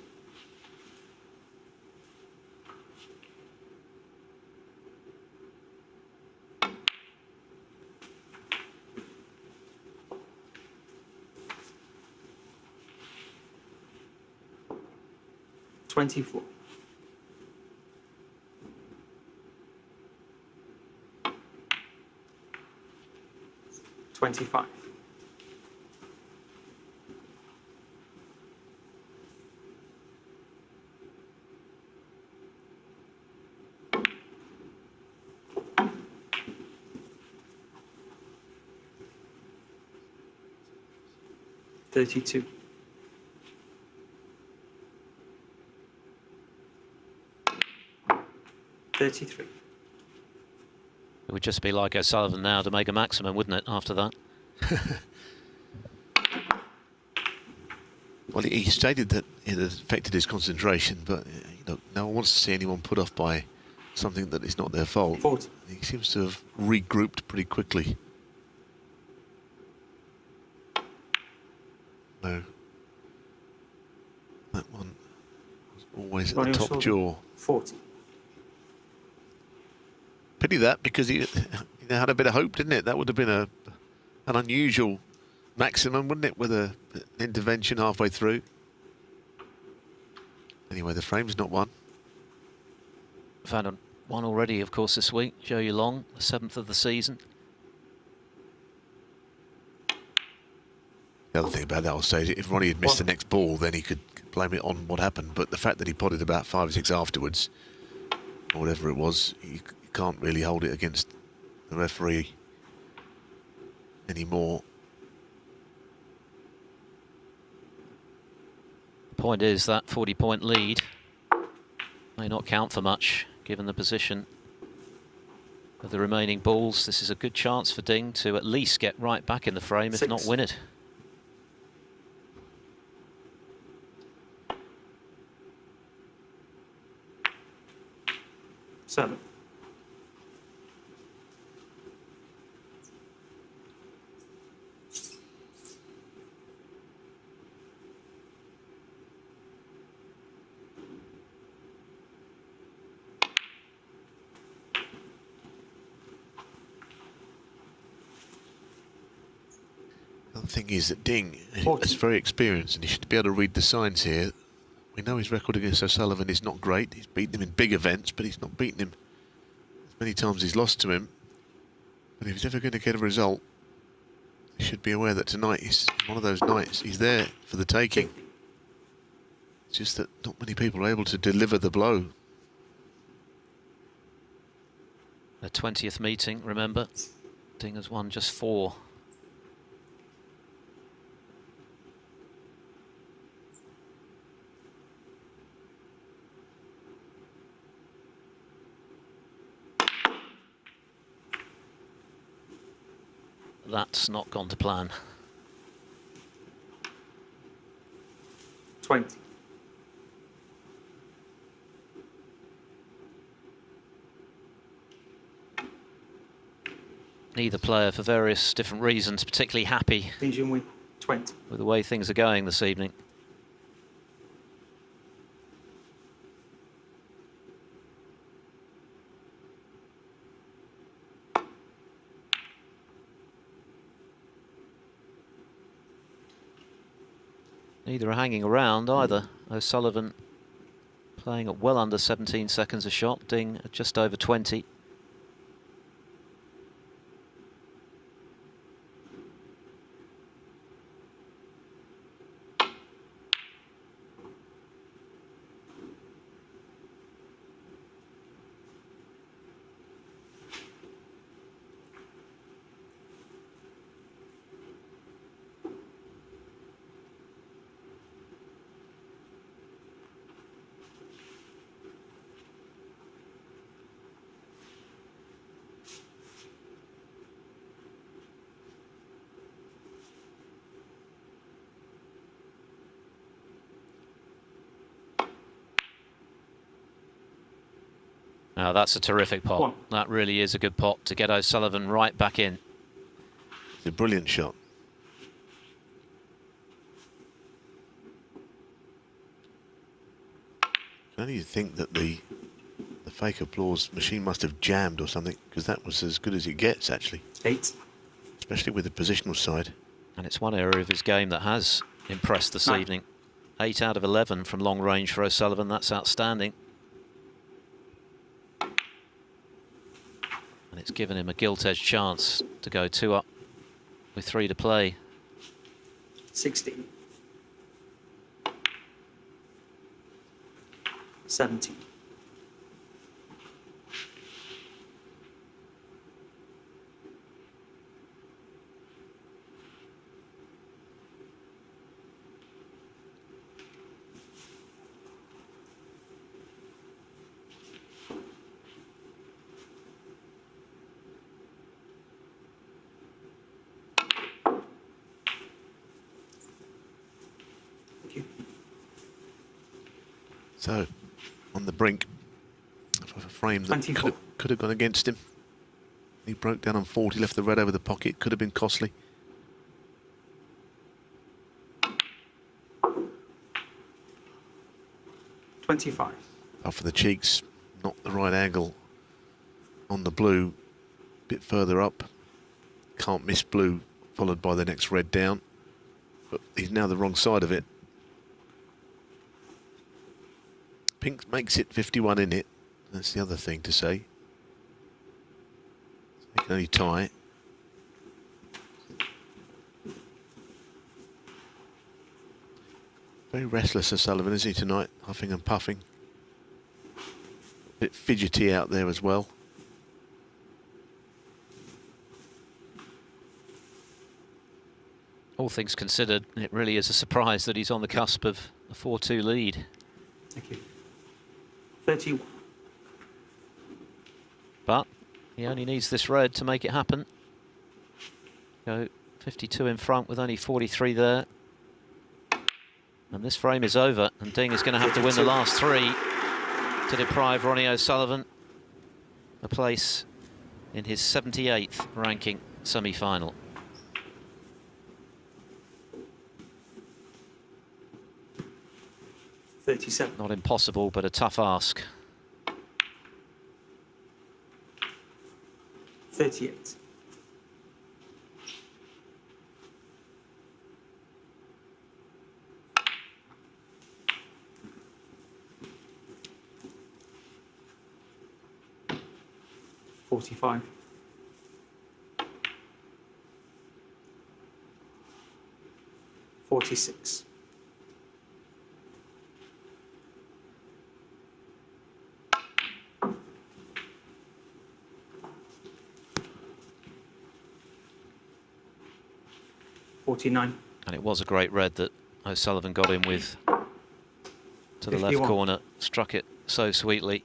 $24. 25. 32. 33. It would just be like O'Sullivan now to make a maximum, wouldn't it, after that? Well, he stated that it had affected his concentration, but no one wants to see anyone put off by something that is not their fault. 40. He seems to have regrouped pretty quickly. No. That one was always at Ronnie the top O'Sullivan. jaw. 40. Pity that, because he had a bit of hope, didn't it? That would have been an unusual maximum, wouldn't it, with an intervention halfway through? Anyway, the frame's not one. We've had one already, of course, this week. Joe Long, the 7th of the season. The other thing about that, I'll say, is if Ronnie had missed the next ball, then he could blame it on what happened. But the fact that he potted about 5 or 6 afterwards, or whatever it was, you can't really hold it against the referee anymore. The point is that 40-point lead may not count for much, given the position of the remaining balls. This is a good chance for Ding to at least get right back in the frame, if 6. not win it. Seven. The thing is that Ding 40. is very experienced and he should be able to read the signs here. We know his record against O'Sullivan is not great. He's beaten him in big events, but he's not beaten him as many times he's lost to him. But if he's ever going to get a result, He should be aware that tonight is one of those nights. He's there for the taking. It's just that not many people are able to deliver the blow. The 20th meeting, remember? Ding has won just 4. That's not gone to plan. 20. Neither player, for various different reasons, particularly happy Ding Junhui, 20. with the way things are going this evening. Neither are hanging around either. O'Sullivan playing at well under 17 seconds a shot, Ding at just over 20. Now that's a terrific pot. One. That really is a good pot to get O'Sullivan right back in. It's a brilliant shot. Can only think that the fake applause machine must have jammed or something, because that was as good as it gets, actually. 8. Especially with the positional side. And it's one area of his game that has impressed this 9. evening. 8 out of 11 from long range for O'Sullivan. That's outstanding. And it's given him a gilt-edged chance to go 2 up with 3 to play. 16. 17. So, on the brink of a frame that 24. could have gone against him. He broke down on 40, left the red over the pocket. Could have been costly. $25. Off for the cheeks, not the right angle on the blue. Bit further up. Can't miss blue, followed by the next red down. But he's now the wrong side of it. Pink makes it 51 in it. That's the other thing to say. So he can only tie. Very restless O'Sullivan, isn't he, tonight? Huffing and puffing. A bit fidgety out there as well. All things considered, it really is a surprise that he's on the cusp of a 4-2 lead. Thank you. 31. But he only needs this red to make it happen. Go 52 in front with only 43 there. And this frame is over, and Ding is going to have to win the last 3 to deprive Ronnie O'Sullivan a place in his 78th ranking semi-final. $37. Not impossible, but a tough ask. 38. $45. 46. $49. And it was a great red that O'Sullivan got in with to the left 51. corner. Struck it so sweetly.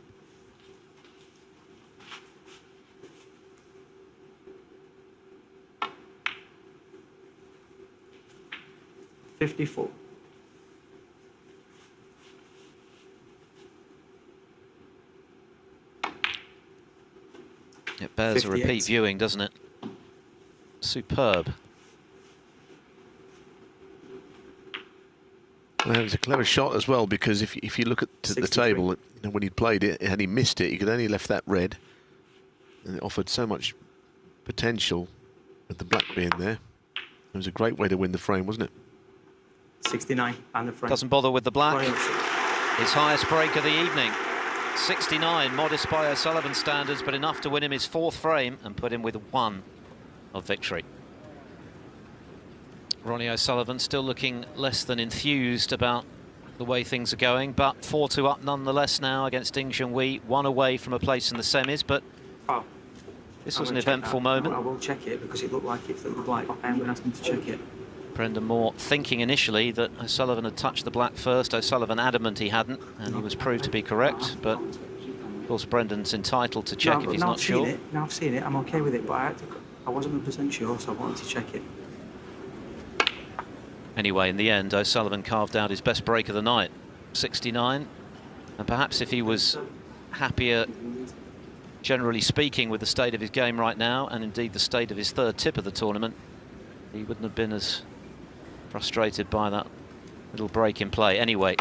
$54. It bears a 58. repeat viewing, doesn't it? Superb. Well, it was a clever shot as well, because if you look at the 63. table, you know, when he played it, had he missed it, he could only have left that red, and it offered so much potential with the black being there. It was a great way to win the frame, wasn't it? 69 and the frame. Doesn't bother with the black. Ronnie O'Sullivan. His highest break of the evening. 69, modest by O'Sullivan standards, but enough to win him his 4th frame and put him with 1 of victory. Ronnie O'Sullivan still looking less than enthused about the way things are going, but 4-2 up nonetheless now against Ding Junhui, 1 away from a place in the semis, but Oh, this I'm was an gonna check eventful that. moment. I will check it because it looked like it looked like I am going to ask him to check it. Brendan Moore thinking initially that O'Sullivan had touched the black first. O'Sullivan adamant he hadn't, and he was proved to be correct, but of course Brendan's entitled to check if he's not sure. Now I've seen it, I'm okay with it, but I wasn't 100% sure, so I wanted to check it. Anyway, in the end, O'Sullivan carved out his best break of the night, 69. And perhaps if he was happier, generally speaking, with the state of his game right now, and indeed the state of his 3rd tip of the tournament, he wouldn't have been as frustrated by that little break in play. Anyway,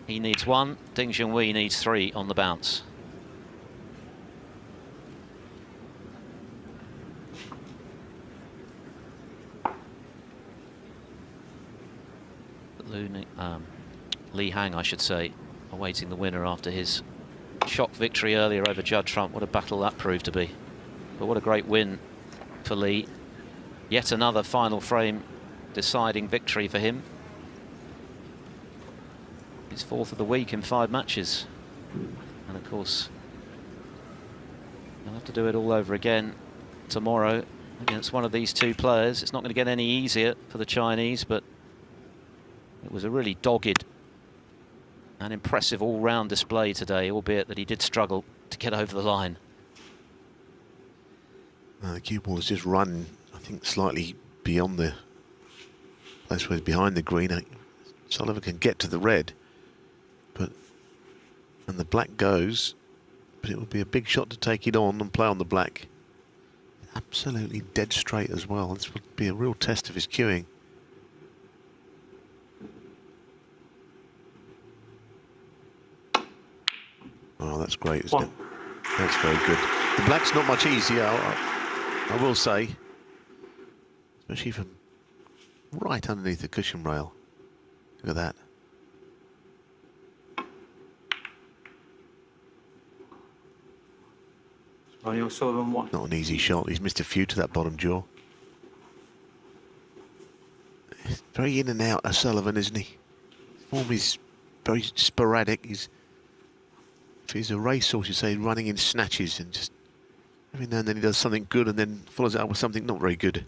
he needs 1, Ding Junhui needs 3 on the bounce. Li Hang, I should say, awaiting the winner after his shock victory earlier over Judd Trump. What a battle that proved to be. But what a great win for Li. Yet another final frame deciding victory for him. His 4th of the week in 5 matches. And of course, he'll have to do it all over again tomorrow against one of these 2 players. It's not going to get any easier for the Chinese, but it was a really dogged and impressive all-round display today, albeit that he did struggle to get over the line. The cue ball has just run, I think, slightly beyond the place where it's behind the green. Sullivan can get to the red, and the black goes, but it will be a big shot to take it on and play on the black. Absolutely dead straight as well. This would be a real test of his cueing. Oh, that's great, isn't it? That's very good. The black's not much easier, I will say. Especially from right underneath the cushion rail. Look at that. Ronnie O'Sullivan 1. Not an easy shot. He's missed a few to that bottom jaw. He's very in and out, O'Sullivan, isn't he? His form is very sporadic. If he's a racehorse, you say, running in snatches, and just every now and then he does something good and then follows it up with something not very good.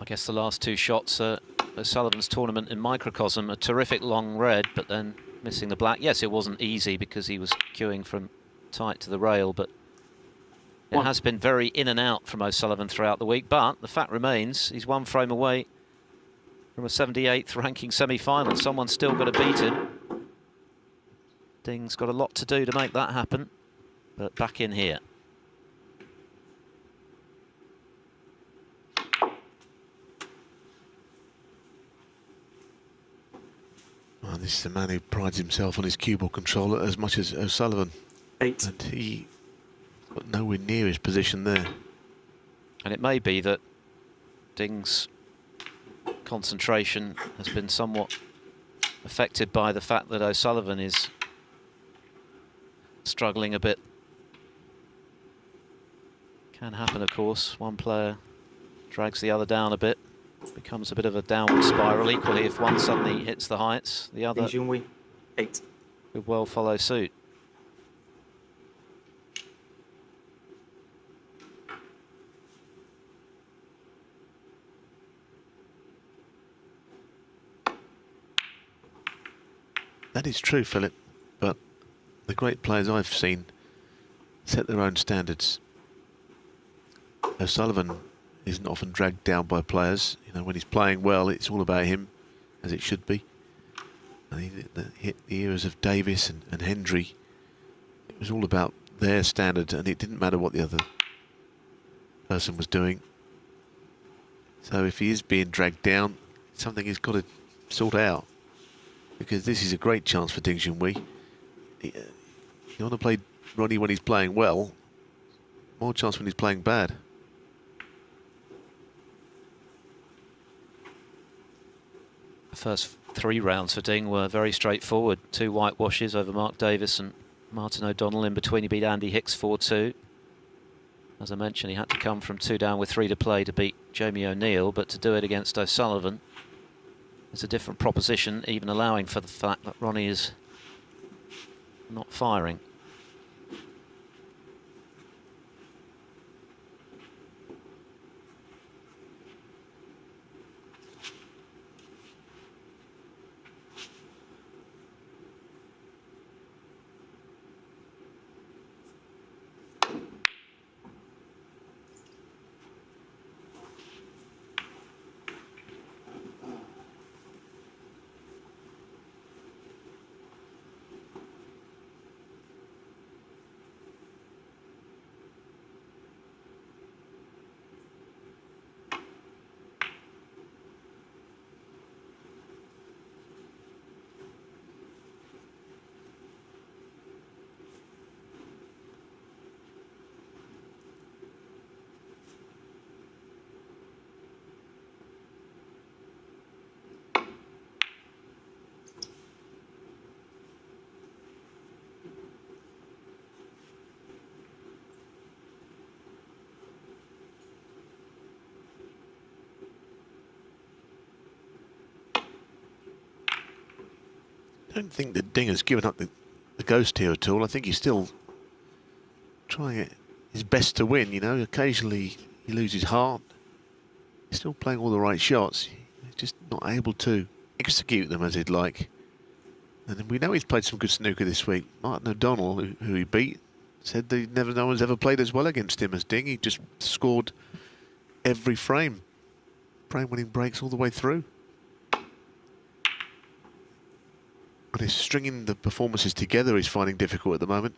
I guess the last 2 shots are O'Sullivan's tournament in microcosm. A terrific long red, but then missing the black. Yes, it wasn't easy because he was queuing from tight to the rail, but it has been very in and out from O'Sullivan throughout the week. But the fact remains, he's 1 frame away from a 78th ranking semi-final. Someone's still got to beat him. Ding's got a lot to do to make that happen, but back in here. Well, this is a man who prides himself on his cue ball control as much as O'Sullivan. 8. And he got nowhere near his position there. And it may be that Ding's concentration has been somewhat affected by the fact that O'Sullivan is struggling a bit. Can happen, of course. One player drags the other down a bit. Becomes a bit of a downward spiral. Equally, if one suddenly hits the heights, the other Ding Junhui, 8. could well follow suit. That is true, Philip, but the great players I've seen set their own standards. O'Sullivan isn't often dragged down by players. You know, when he's playing well, it's all about him, as it should be. And he hit the eras of Davis and Hendry. It was all about their standard, and it didn't matter what the other person was doing. So if he is being dragged down, it's something he's got to sort out. Because this is a great chance for Ding Junhui. You want to play Ronnie when he's playing well, more chance when he's playing bad. The first 3 rounds for Ding were very straightforward. 2 whitewashes over Mark Davis and Martin O'Donnell. In between, he beat Andy Hicks 4-2. As I mentioned, he had to come from 2 down with 3 to play to beat Jamie O'Neill, but to do it against O'Sullivan is a different proposition, even allowing for the fact that Ronnie is not firing. I don't think that Ding has given up the ghost here at all. I think he's still trying his best to win, you know. Occasionally he loses heart. He's still playing all the right shots. He's just not able to execute them as he'd like. And we know he's played some good snooker this week. Martin O'Donnell, who he beat, said that no one's ever played as well against him as Ding. He just scored every frame. Frame-winning breaks all the way through. But he's stringing the performances together he's finding difficult at the moment.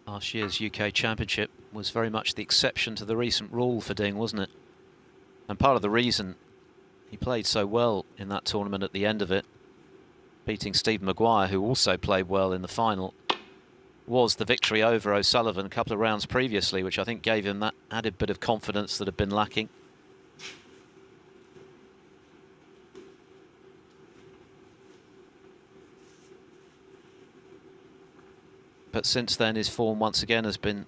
Last year's UK Championship was very much the exception to the recent rule for Ding, wasn't it? And part of the reason he played so well in that tournament at the end of it, beating Stephen Maguire, who also played well in the final, was the victory over O'Sullivan a couple of rounds previously, which I think gave him that added bit of confidence that had been lacking. But since then, his form once again has been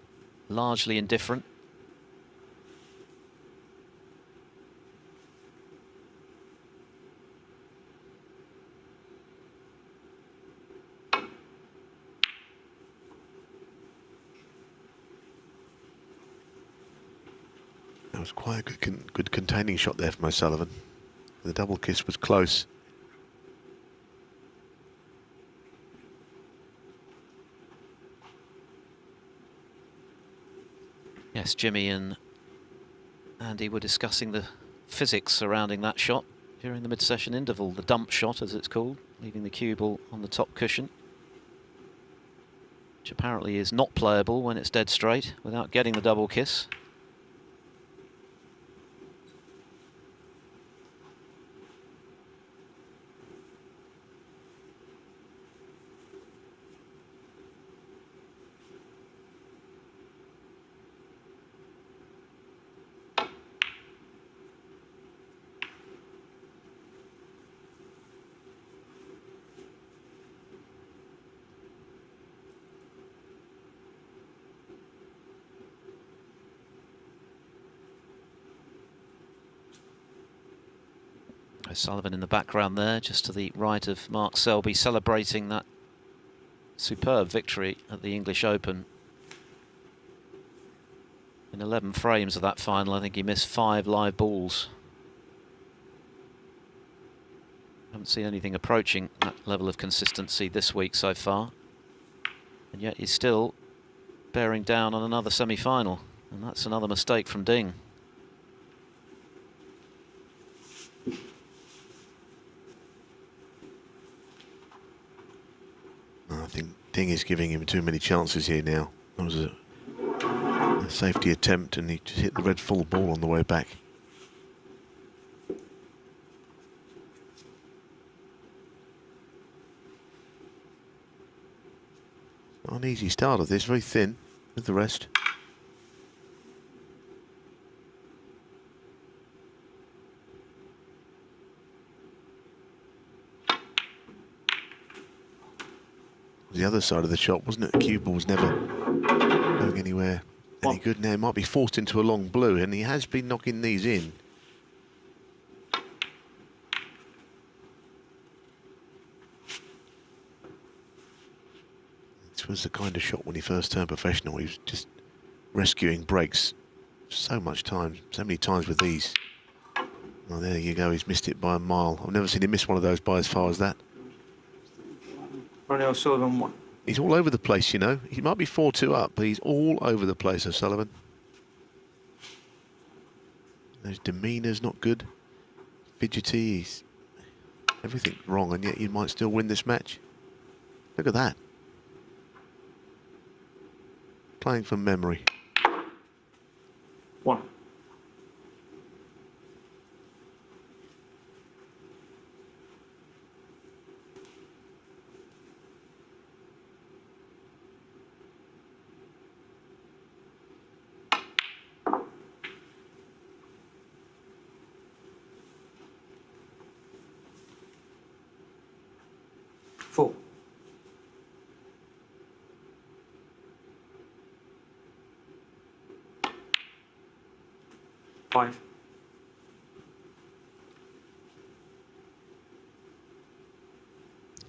largely indifferent. That was quite a good containing shot there from O'Sullivan. The double kiss was close. Yes, Jimmy and Andy were discussing the physics surrounding that shot during the mid-session interval, the dump shot as it's called, leaving the cue ball on the top cushion, which apparently is not playable when it's dead straight without getting the double kiss. O'Sullivan in the background there, just to the right of Mark Selby, celebrating that superb victory at the English Open. In 11 frames of that final, I think he missed 5 live balls. Haven't seen anything approaching that level of consistency this week so far. And yet he's still bearing down on another semi-final. And that's another mistake from Ding. I think Ding is giving him too many chances here now. That was a safety attempt and he just hit the red full ball on the way back. Not an easy start of this, very thin with the rest. The other side of the shot, wasn't it? Cue ball was never going anywhere any good. Now it might be forced into a long blue, and he has been knocking these in. This was the kind of shot when he first turned professional. He was just rescuing breaks so many times with these. Oh, there you go. He's missed it by a mile. I've never seen him miss one of those by as far as that. Ronnie O'Sullivan 1. He's all over the place, you know. He might be 4-2 up, but he's all over the place, O'Sullivan. His demeanour's not good. Fidgety, he's everything wrong, and yet he might still win this match. Look at that. Playing from memory. 1. Four. Five.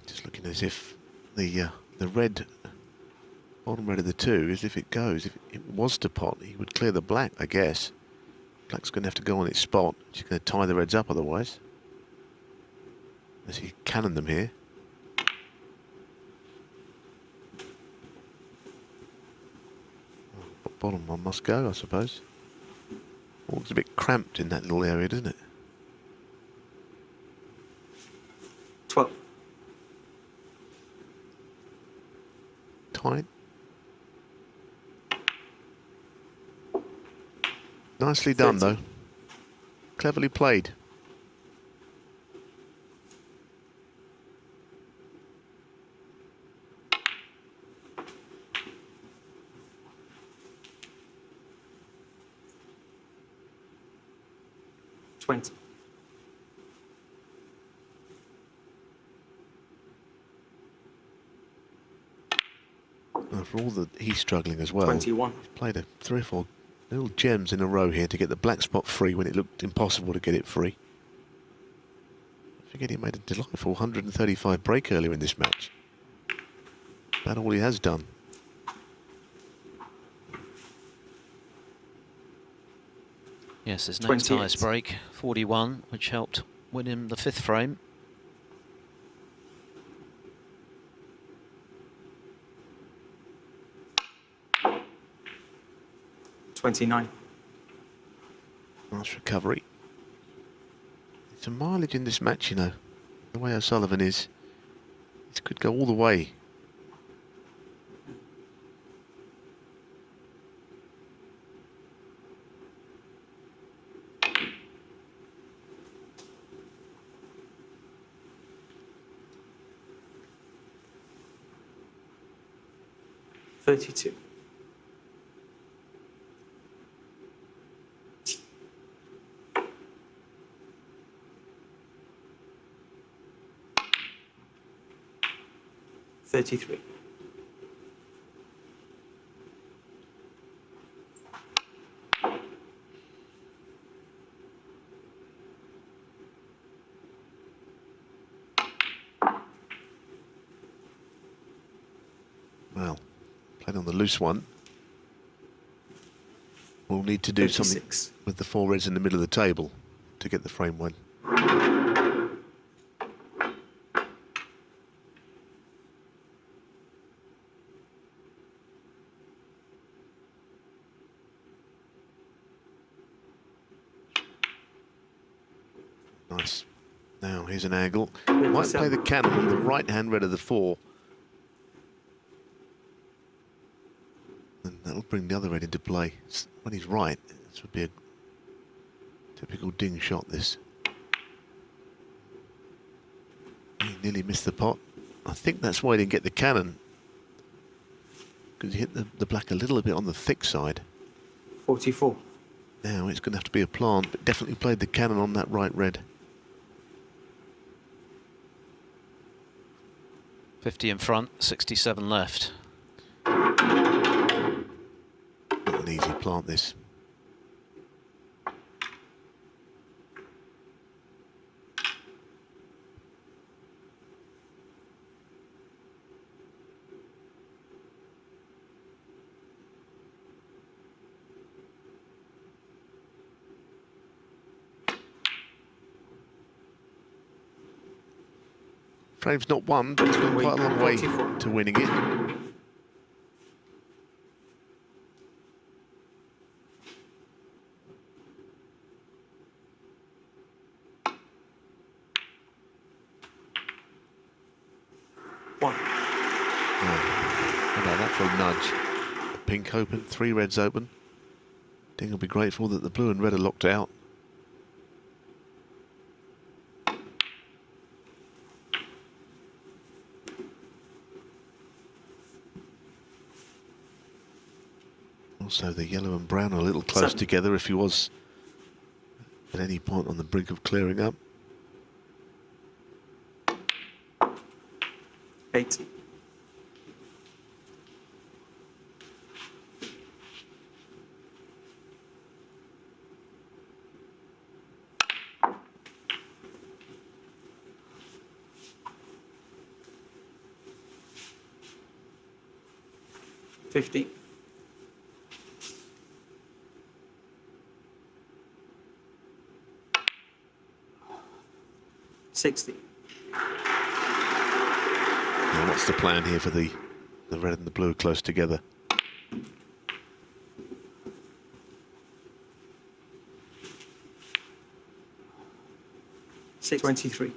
Just looking as if the red, bottom red of the two, as if it goes. If it was to pot, he would clear the black, I guess. Black's going to have to go on its spot. She's going to tie the reds up otherwise. As he cannon them here. Bottom one must go, I suppose. Oh, it's a bit cramped in that little area, doesn't it? 12. Tight. Nicely done, 30. though. Cleverly played. For all that he's struggling as well. 21. He's played 3 or 4 little gems in a row here to get the black spot free when it looked impossible to get it free. I forget he made a delightful 135 break earlier in this match. About all he has done. Yes, his next 28. highest break, 41, which helped win him the 5th frame. $29. Nice recovery. It's a mileage in this match, you know. The way O'Sullivan is. This could go all the way. $32. $33. Played on the loose one. We'll need to do 56. something with the 4 reds in the middle of the table to get the frame one. Nice. Now here's an angle. Might play the cannon on the right-hand red of the 4. And that'll bring the other red into play. When he's right, this would be a typical Ding shot, this. He nearly missed the pot. I think that's why he didn't get the cannon. Because he hit the black a little bit on the thick side. 44. Now it's going to have to be a plant, but definitely played the cannon on that right red. 50 in front, 67 left. Not an easy plant, this. Frame's not won, but it's gone quite a long way to winning it. One. How about that for a nudge? The pink open, 3 reds open. Ding will be grateful that the blue and red are locked out. Also, the yellow and brown are a little close together if he was at any point on the brink of clearing up. 8. $50. 60. Now what's the plan here for the red and the blue close together? $23.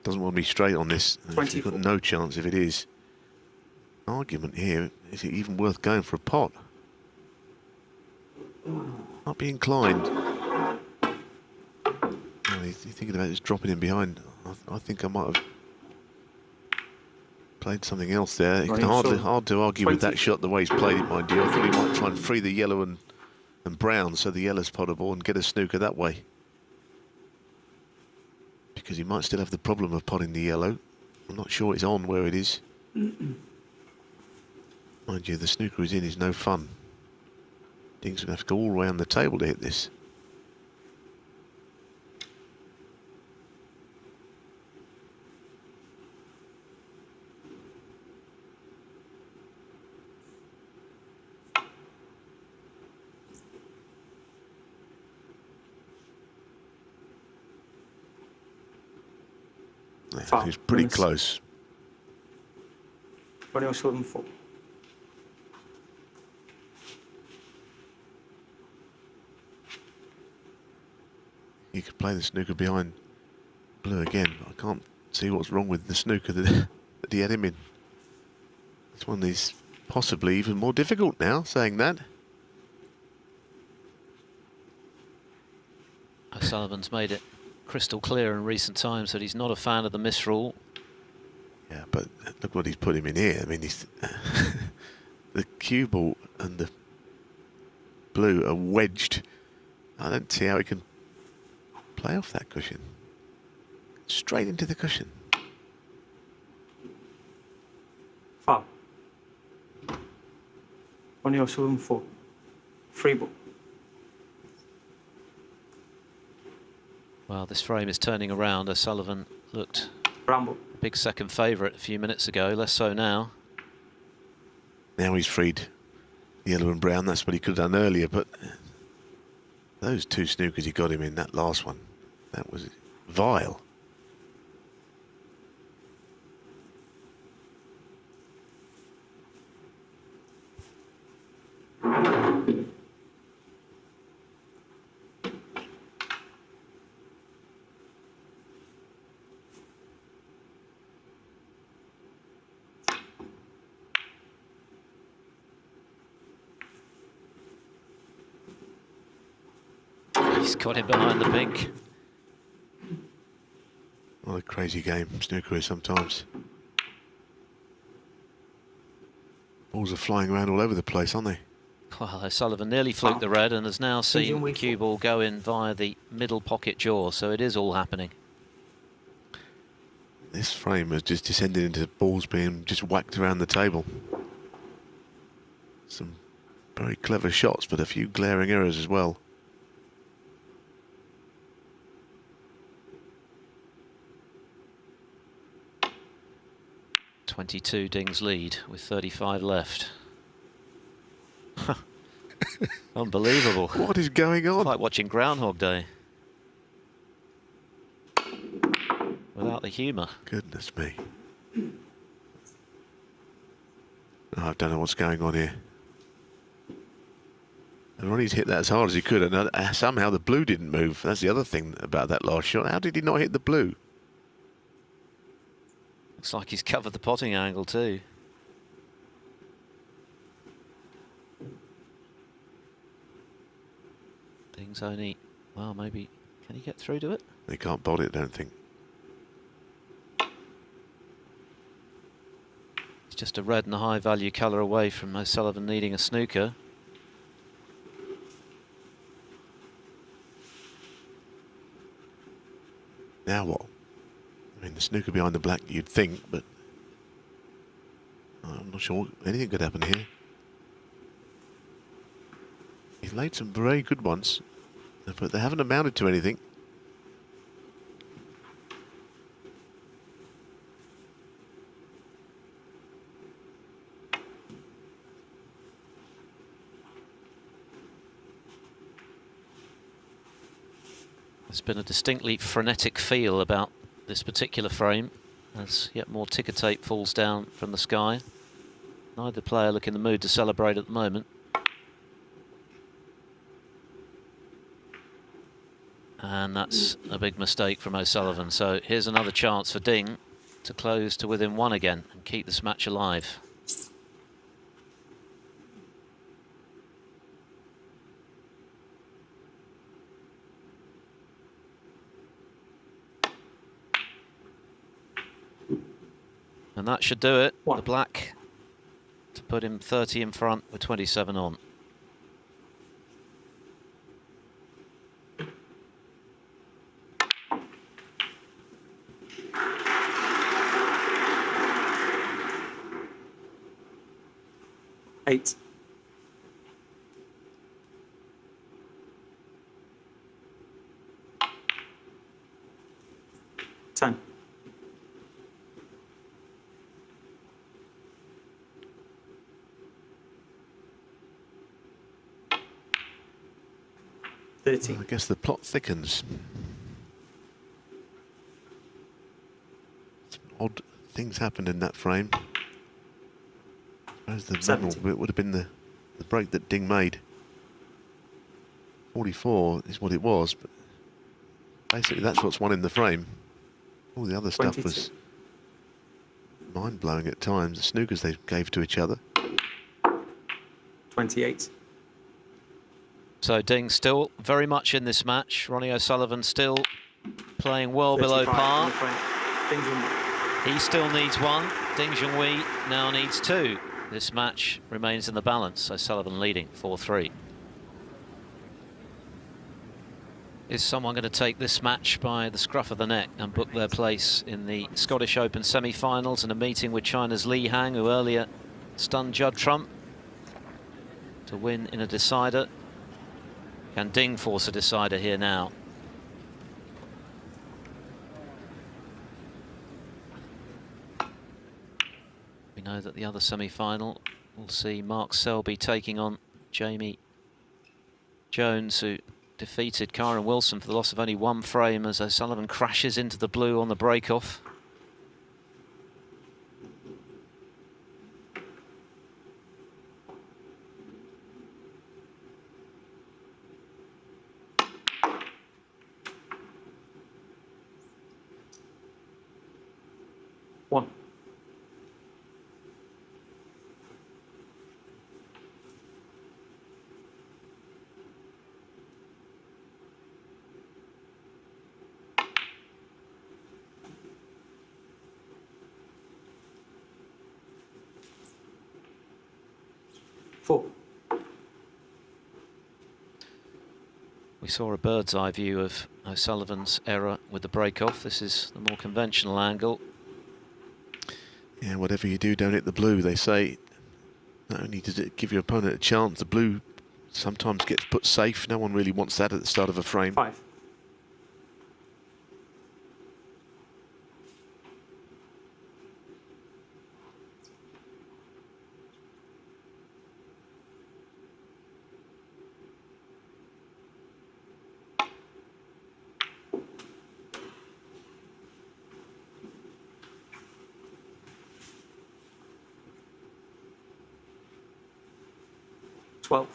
Doesn't want to be straight on this. You've got no chance if it is. Argument here, is it even worth going for a pot? Might be inclined. Oh, he's thinking about just dropping him behind. I think I might have played something else there. It's hard to argue with that shot the way he's played it, mind you. I thought he might try and free the yellow and brown so the yellow's potable and get a snooker that way. Because he might still have the problem of potting the yellow. I'm not sure it's on where it is. Mind you, the snooker is in is no fun. Ding's going to have to go all the way on the table to hit this. Yeah, he's pretty close. Ronnie O'Sullivan 4. You could play the snooker behind blue again, but I can't see what's wrong with the snooker that he had him in. This one is possibly even more difficult now, saying that. O'Sullivan's made it crystal clear in recent times that he's not a fan of the misrule. Yeah, but look what he's put him in here. I mean, he's the cue ball and the blue are wedged. I don't see how he can play off that cushion. Straight into the cushion. Foul. Ronnie O'Sullivan 4. Free ball. Well, this frame is turning around. O'Sullivan looked Brown ball. big second favourite a few minutes ago, less so now. Now he's freed yellow and brown. That's what he could have done earlier, but those two snookers he got him in, that last one, that was vile. He's got him behind the pink. What a crazy game snooker is sometimes. Balls are flying around all over the place, aren't they? Well, O'Sullivan nearly fluked the red and has now seen the cue ball go in via the middle pocket jaw, so it is all happening. This frame has just descended into balls being just whacked around the table. Some very clever shots, but a few glaring errors as well. .22 Ding's lead with 35 left. Unbelievable. What is going on? It's like watching Groundhog Day. Without the humour. Goodness me. Oh, I don't know what's going on here. And Ronnie's hit that as hard as he could, and somehow the blue didn't move. That's the other thing about that last shot. How did he not hit the blue? Looks like he's covered the potting angle too. Ding's only, well, maybe, can he get through to it? They can't bolt it, I don't think. It's just a red and a high value colour away from O'Sullivan needing a snooker. Now what? I mean, the snooker behind the black, you'd think, but I'm not sure anything could happen here. He's laid some very good ones, but they haven't amounted to anything. There's been a distinctly frenetic feel about this particular frame as yet more ticker tape falls down from the sky. Neither player look in the mood to celebrate at the moment. And that's a big mistake from O'Sullivan. So here's another chance for Ding to close to within one again and keep this match alive. And that should do it. The black to put him 30 in front with 27 on. Eight. 10. 13. I guess the plot thickens. Some odd things happened in that frame. As the normal bit would have been the break that Ding made. 44 is what it was, but basically that's what's won in the frame. All the other stuff 22. was mind-blowing at times. The snookers they gave to each other. 28. So Ding still very much in this match. Ronnie O'Sullivan still playing well below 35 par. on the front. Ding Junhui. He still needs one. Ding Junhui now needs two. This match remains in the balance. O'Sullivan leading 4-3. Is someone going to take this match by the scruff of the neck and book their place in the Scottish Open semi-finals and a meeting with China's Li Hang, who earlier stunned Judd Trump, to win in a decider? Can Ding force a decider here now? We know that the other semi-final will see Mark Selby taking on Jamie Jones, who defeated Kyron Wilson for the loss of only 1 frame as O'Sullivan crashes into the blue on the break-off. One. Four. We saw a bird's eye view of O'Sullivan's error with the break-off. This is the more conventional angle. Yeah, whatever you do, don't hit the blue, they say. Not only does it give your opponent a chance, the blue sometimes gets put safe. No one really wants that at the start of a frame. 5. Twelve.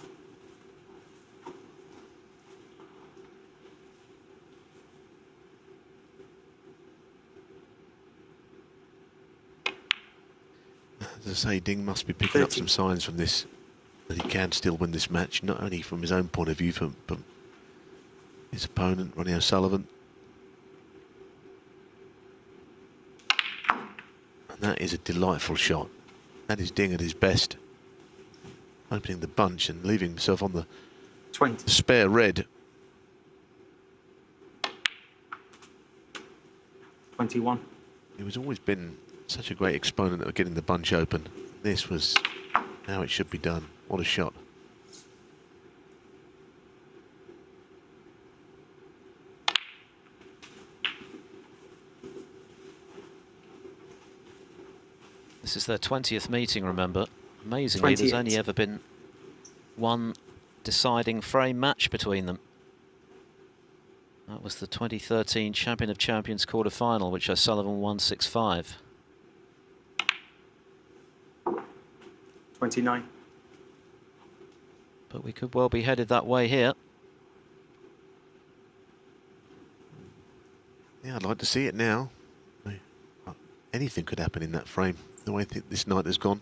As I say, Ding must be picking up 30. some signs from this, that he can still win this match, not only from his own point of view, but his opponent, Ronnie O'Sullivan. And that is a delightful shot. That is Ding at his best. Opening the bunch and leaving himself on the 20. spare red. 21. He was always been such a great exponent of getting the bunch open. This was how it should be done. What a shot. This is their 20th meeting, remember. Amazingly, there's 28. only ever been 1 deciding frame match between them. That was the 2013 Champion of Champions quarter-final, which O'Sullivan won 6-5. 29. But we could well be headed that way here. Yeah, I'd like to see it now. Anything could happen in that frame, the way this night has gone.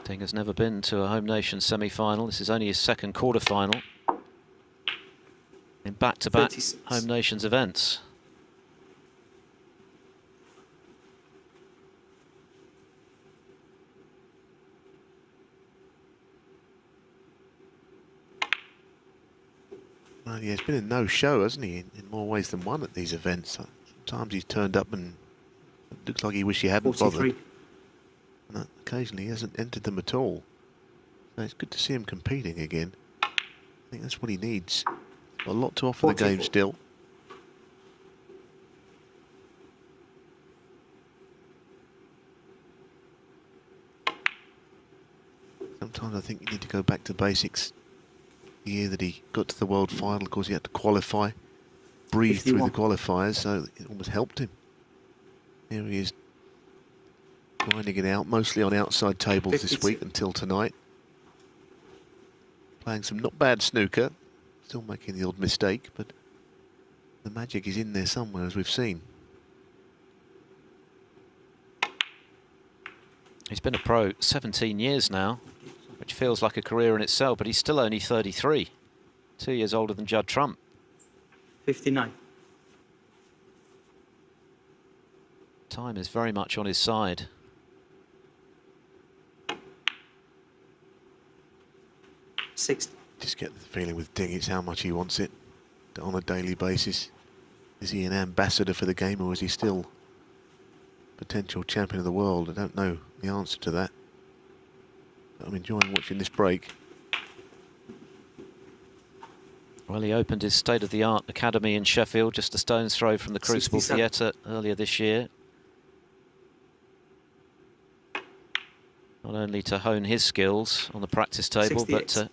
Ding has never been to a home nation semi-final. This is only his second quarter-final in back-to-back 36. home nations events. Well, yeah, he's been a no-show, hasn't he, in more ways than one at these events. Sometimes he's turned up and it looks like he wished he hadn't 43. bothered. And occasionally he hasn't entered them at all. So it's good to see him competing again. I think that's what he needs. Got a lot to offer 44. the game still. Sometimes I think you need to go back to basics. The year that he got to the world final, of course, he had to qualify, breathe 51. through the qualifiers, so it almost helped him. Here he is, grinding it out, mostly on outside tables 52. this week until tonight. Playing some not bad snooker, still making the odd mistake, but the magic is in there somewhere, as we've seen. He's been a pro 17 years now, which feels like a career in itself, but he's still only 33, 2 years older than Judd Trump. 59. Time is very much on his side. 60. Just get the feeling with Ding, it's how much he wants it on a daily basis. Is he an ambassador for the game, or is he still potential champion of the world? I don't know the answer to that. I'm enjoying watching this break. Well, he opened his state-of-the-art academy in Sheffield, just a stone's throw from the Crucible 67. Theatre earlier this year. Not only to hone his skills on the practice table, 68. but to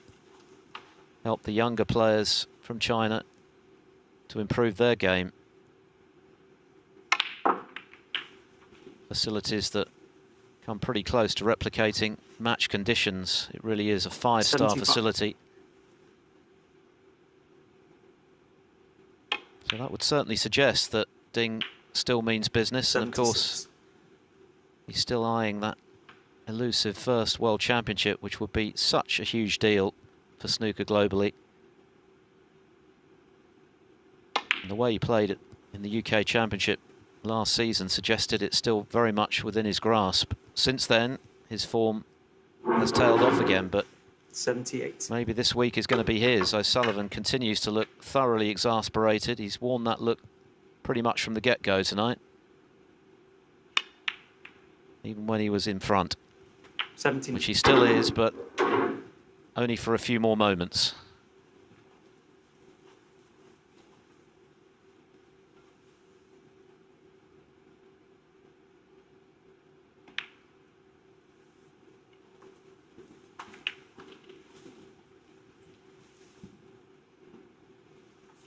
help the younger players from China to improve their game. Facilities that come pretty close to replicating match conditions. It really is a 5-star 75. facility. So that would certainly suggest that Ding still means business, and of course 76. he's still eyeing that elusive first World Championship, which would be such a huge deal for snooker globally. And the way he played it in the UK Championship last season suggested it's still very much within his grasp. Since then, his form has tailed off again, but 78. maybe this week is going to be his. O'Sullivan continues to look thoroughly exasperated. He's worn that look pretty much from the get-go tonight, even when he was in front, 17. which he still is, but only for a few more moments.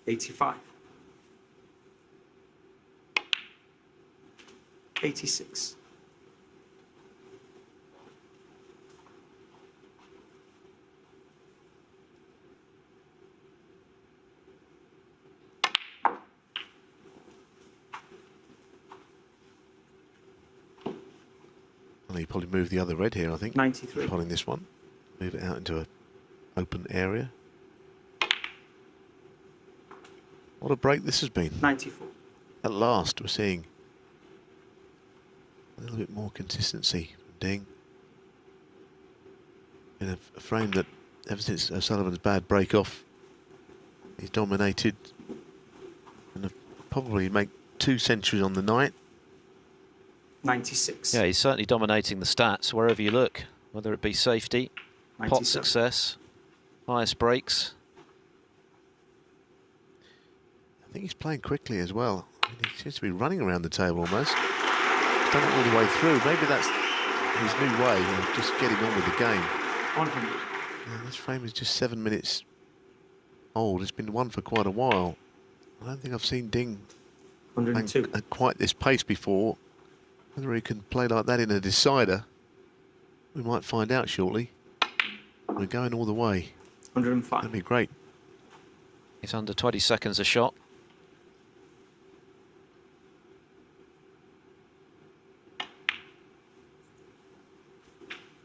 $85. 86. Well, he probably moved the other red here, I think. 93. Pulling this one. Move it out into an open area. What a break this has been. 94. At last, we're seeing a little bit more consistency from Ding. In a frame that, ever since O'Sullivan's bad break off, he's dominated. And probably make 2 centuries on the night. 96. Yeah, he's certainly dominating the stats wherever you look, whether it be safety, pot 97. success, highest breaks. I think he's playing quickly as well. I mean, he seems to be running around the table almost. He's done it all the way through. Maybe that's his new way of just getting on with the game. 100. Yeah, this frame is just 7 minutes old. It's been one for quite a while. I don't think I've seen Ding 102. at quite this pace before. Whether he can play like that in a decider, we might find out shortly. We're going all the way. 105. That'd be great. He's under 20 seconds a shot.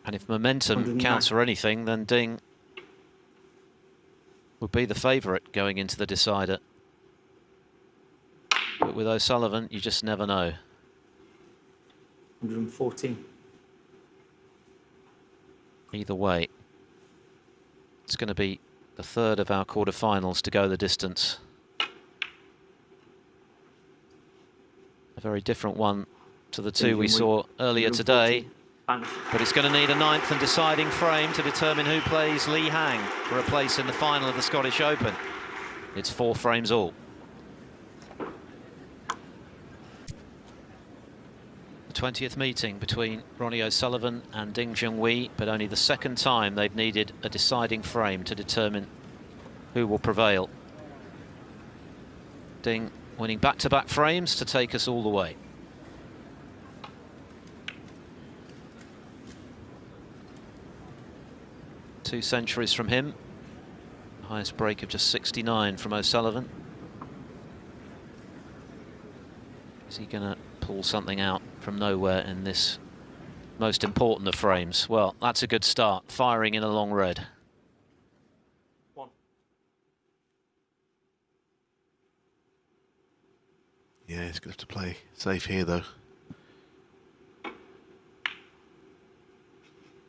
And if momentum 109. counts for anything, then Ding would be the favourite going into the decider. But with O'Sullivan, you just never know. 114. Either way, it's going to be the third of our quarter-finals to go the distance. A very different one to the two we saw earlier today. But it's going to need a 9th and deciding frame to determine who plays Li Hang for a place in the final of the Scottish Open. It's 4 frames all. The 20th meeting between Ronnie O'Sullivan and Ding Junhui, but only the 2nd time they've needed a deciding frame to determine who will prevail. Ding winning back-to-back frames to take us all the way. Two centuries from him. Highest break of just 69 from O'Sullivan. Is he going to pull something out from nowhere in this most important of frames? Well, that's a good start, firing in a long red. 1. Yeah, he's going to have to play safe here, though.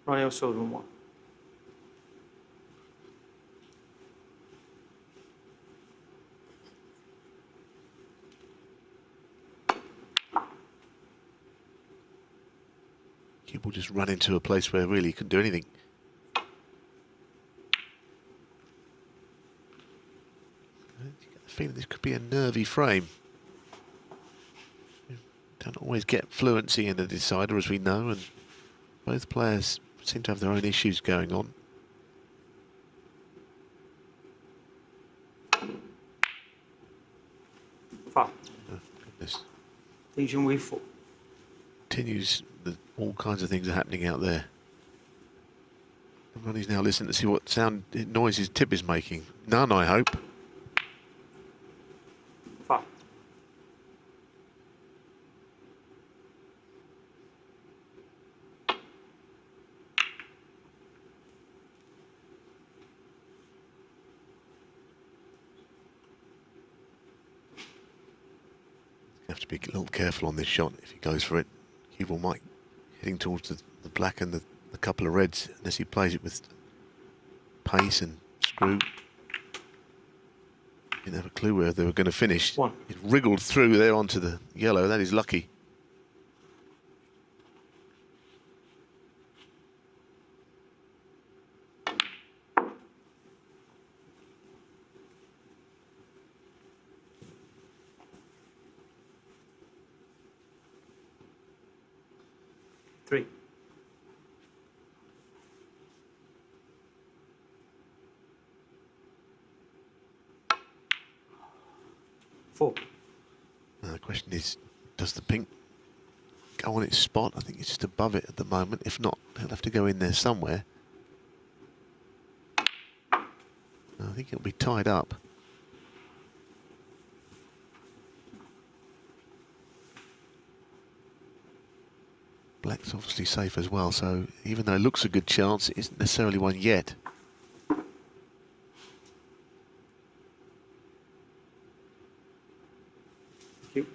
Ronnie O'Sullivan 1. He will just run into a place where really he couldn't do anything. could be a nervy frame. You don't always get fluency in a decider, as we know, and both players seem to have their own issues going on. Five. Oh, goodness. Ding Junhui 4. Continues, all kinds of things are happening out there. And Ronnie's now listening to see what noise his tip is making. None, I hope. 5. Have to be a little careful on this shot if he goes for it. Cue might heading towards the black and the couple of reds, unless he plays it with pace and screw. Didn't have a clue where they were going to finish. 1. It wriggled through there onto the yellow. That is lucky. Three. 4. Now the question is, does the pink go on its spot? I think it's just above it at the moment. If not, he'll have to go in there somewhere. I think it'll be tied up. Black's obviously safe as well, so even though it looks a good chance, it isn't necessarily one yet. Thank you.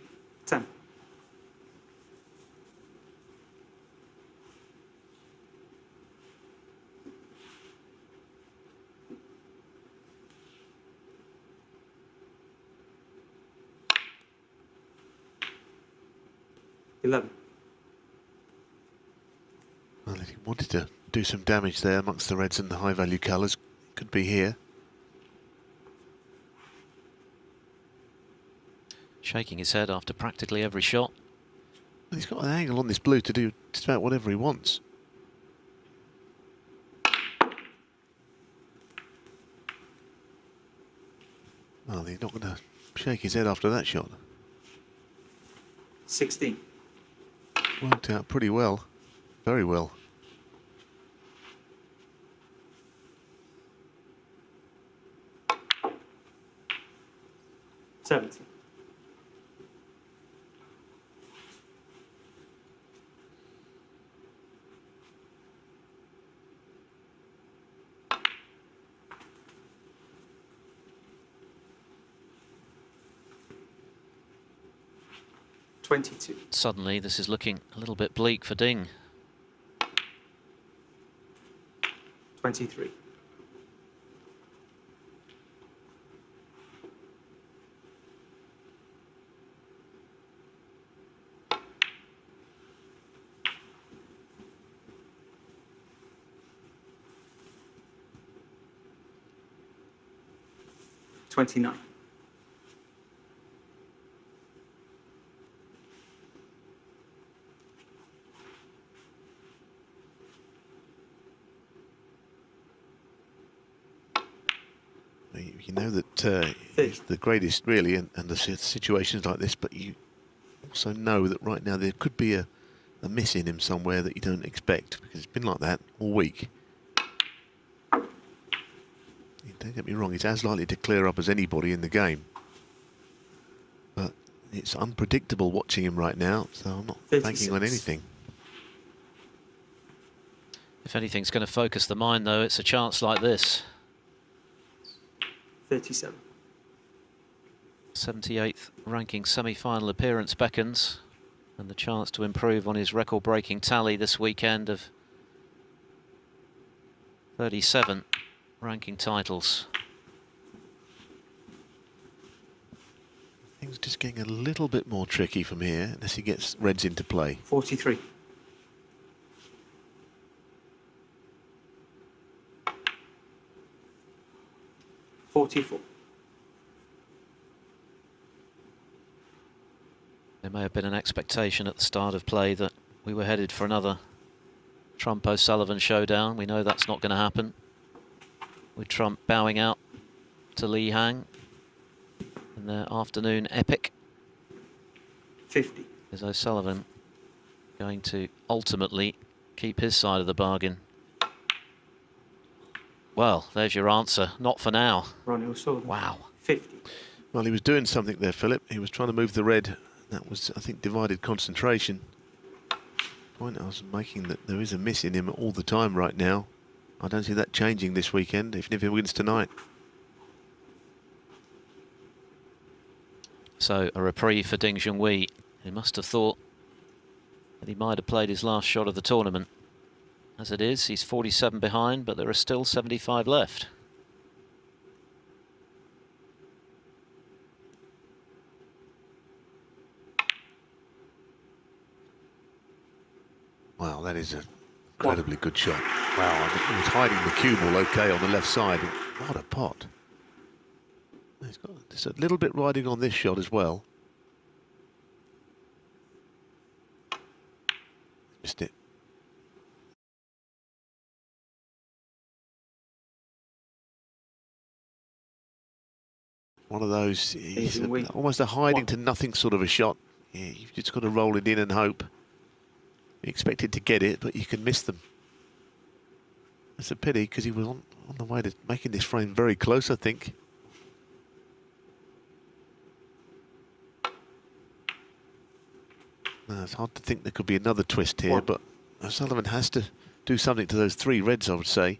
10. 11. Well, if he wanted to do some damage there amongst the reds and the high value colours, could be here. Shaking his head after practically every shot. Well, he's got an angle on this blue to do just about whatever he wants. Well, he's not going to shake his head after that shot. 16. Worked out pretty well. Very well. 17. 22. Suddenly, this is looking a little bit bleak for Ding. 23. 29. You know that it's the greatest, really, and the situations like this, but you also know that right now there could be a miss in him somewhere that you don't expect, because it's been like that all week. Don't get me wrong, he's as likely to clear up as anybody in the game. But it's unpredictable watching him right now, so I'm not 36. banking on anything. If anything's going to focus the mind, though, it's a chance like this. 37. 78th ranking semi-final appearance beckons, and the chance to improve on his record-breaking tally this weekend of 37 ranking titles. Things just getting a little bit more tricky from here, unless he gets reds into play. 43. 44. There may have been an expectation at the start of play that we were headed for another Trump-O'Sullivan showdown. We know that's not going to happen, with Trump bowing out to Li Hang in their afternoon epic. 50. Is O'Sullivan going to ultimately keep his side of the bargain? Well, there's your answer. Not for now. Ronnie O'Sullivan. Wow. 50. Well, he was doing something there, Philip. He was trying to move the red. That was, I think, divided concentration. Point I was making that there is a miss in him all the time right now. I don't see that changing this weekend, even if he wins tonight. So a reprieve for Ding Junhui, who must have thought that he might have played his last shot of the tournament. As it is, he's 47 behind, but there are still 75 left. Wow, that is an incredibly good shot. Wow, I think he was hiding the cue ball okay on the left side. What a pot. He's got just a little bit riding on this shot as well. Missed it. One of those, he's almost a hiding to nothing sort of a shot. Yeah, you've just got to roll it in and hope. You expect it to get it, but you can miss them. It's a pity because he was on the way to making this frame very close, I think. No, it's hard to think there could be another twist here, but O'Sullivan has to do something to those three reds, I would say.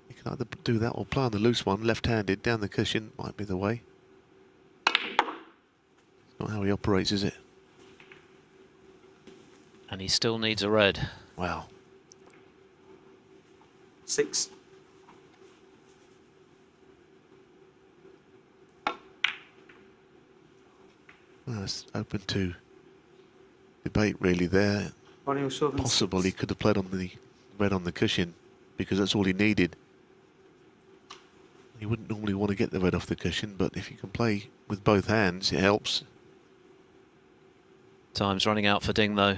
He can either do that or play on the loose one, left-handed, down the cushion, might be the way. It's not how he operates, is it? And he still needs a red. Wow. 6. Well, it's open to debate really there. Ronnie O'Sullivan. Possible he could have played on the red on the cushion because that's all he needed. He wouldn't normally want to get the red off the cushion, but if you can play with both hands, it helps. Time's running out for Ding, though.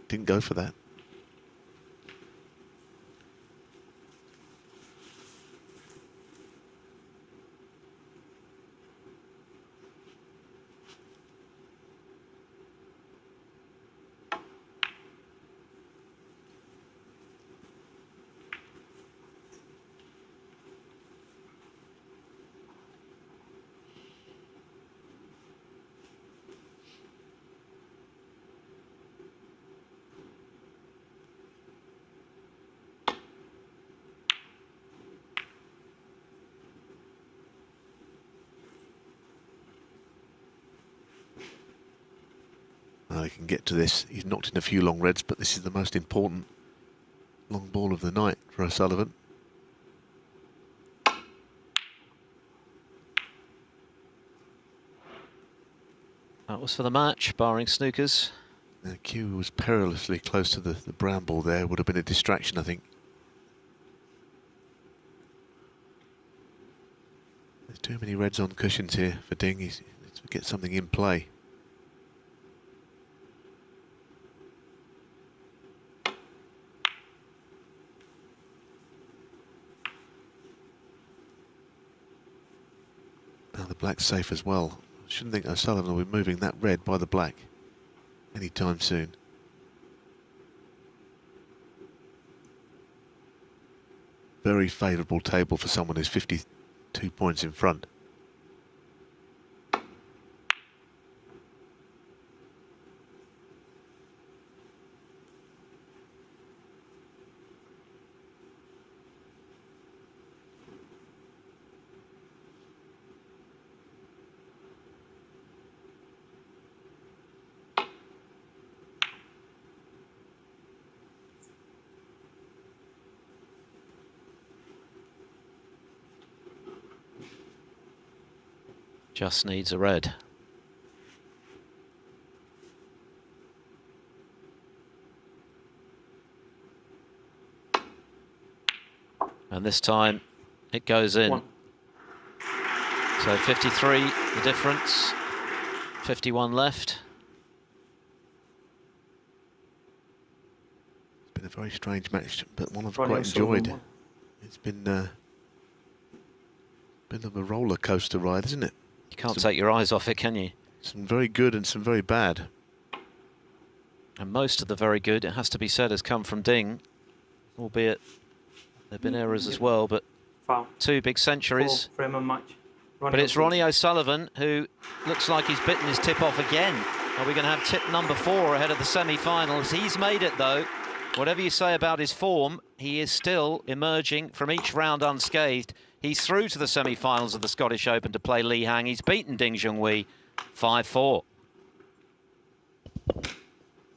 Didn't go for that. He can get to this. He's knocked in a few long reds, but this is the most important long ball of the night for O'Sullivan. That was for the match, barring snookers. The cue was perilously close to the brown ball there. Would have been a distraction, I think. There's too many reds on cushions here for Ding. He needs to get something in play. Now the black's safe as well. I shouldn't think O'Sullivan will be moving that red by the black anytime soon. Very favourable table for someone who's 52 points in front. Just needs a red. And this time it goes in. 1. So 53, the difference. 51 left. It's been a very strange match, but one I've Ronnie quite O'Sullivan enjoyed. won. It's been a bit of a roller coaster ride, isn't it? You can't take your eyes off it, can you? Some very good and some very bad. And most of the very good, it has to be said, has come from Ding, albeit there have been errors as well, but Foul. 2 big centuries. 4 frame and match. But it's Ronnie O'Sullivan who looks like he's bitten his tip off again. Are we going to have tip number 4 ahead of the semi-finals? He's made it, though. Whatever you say about his form, he is still emerging from each round unscathed. He's through to the semi-finals of the Scottish Open to play Li Hang. He's beaten Ding Junhui 5-4.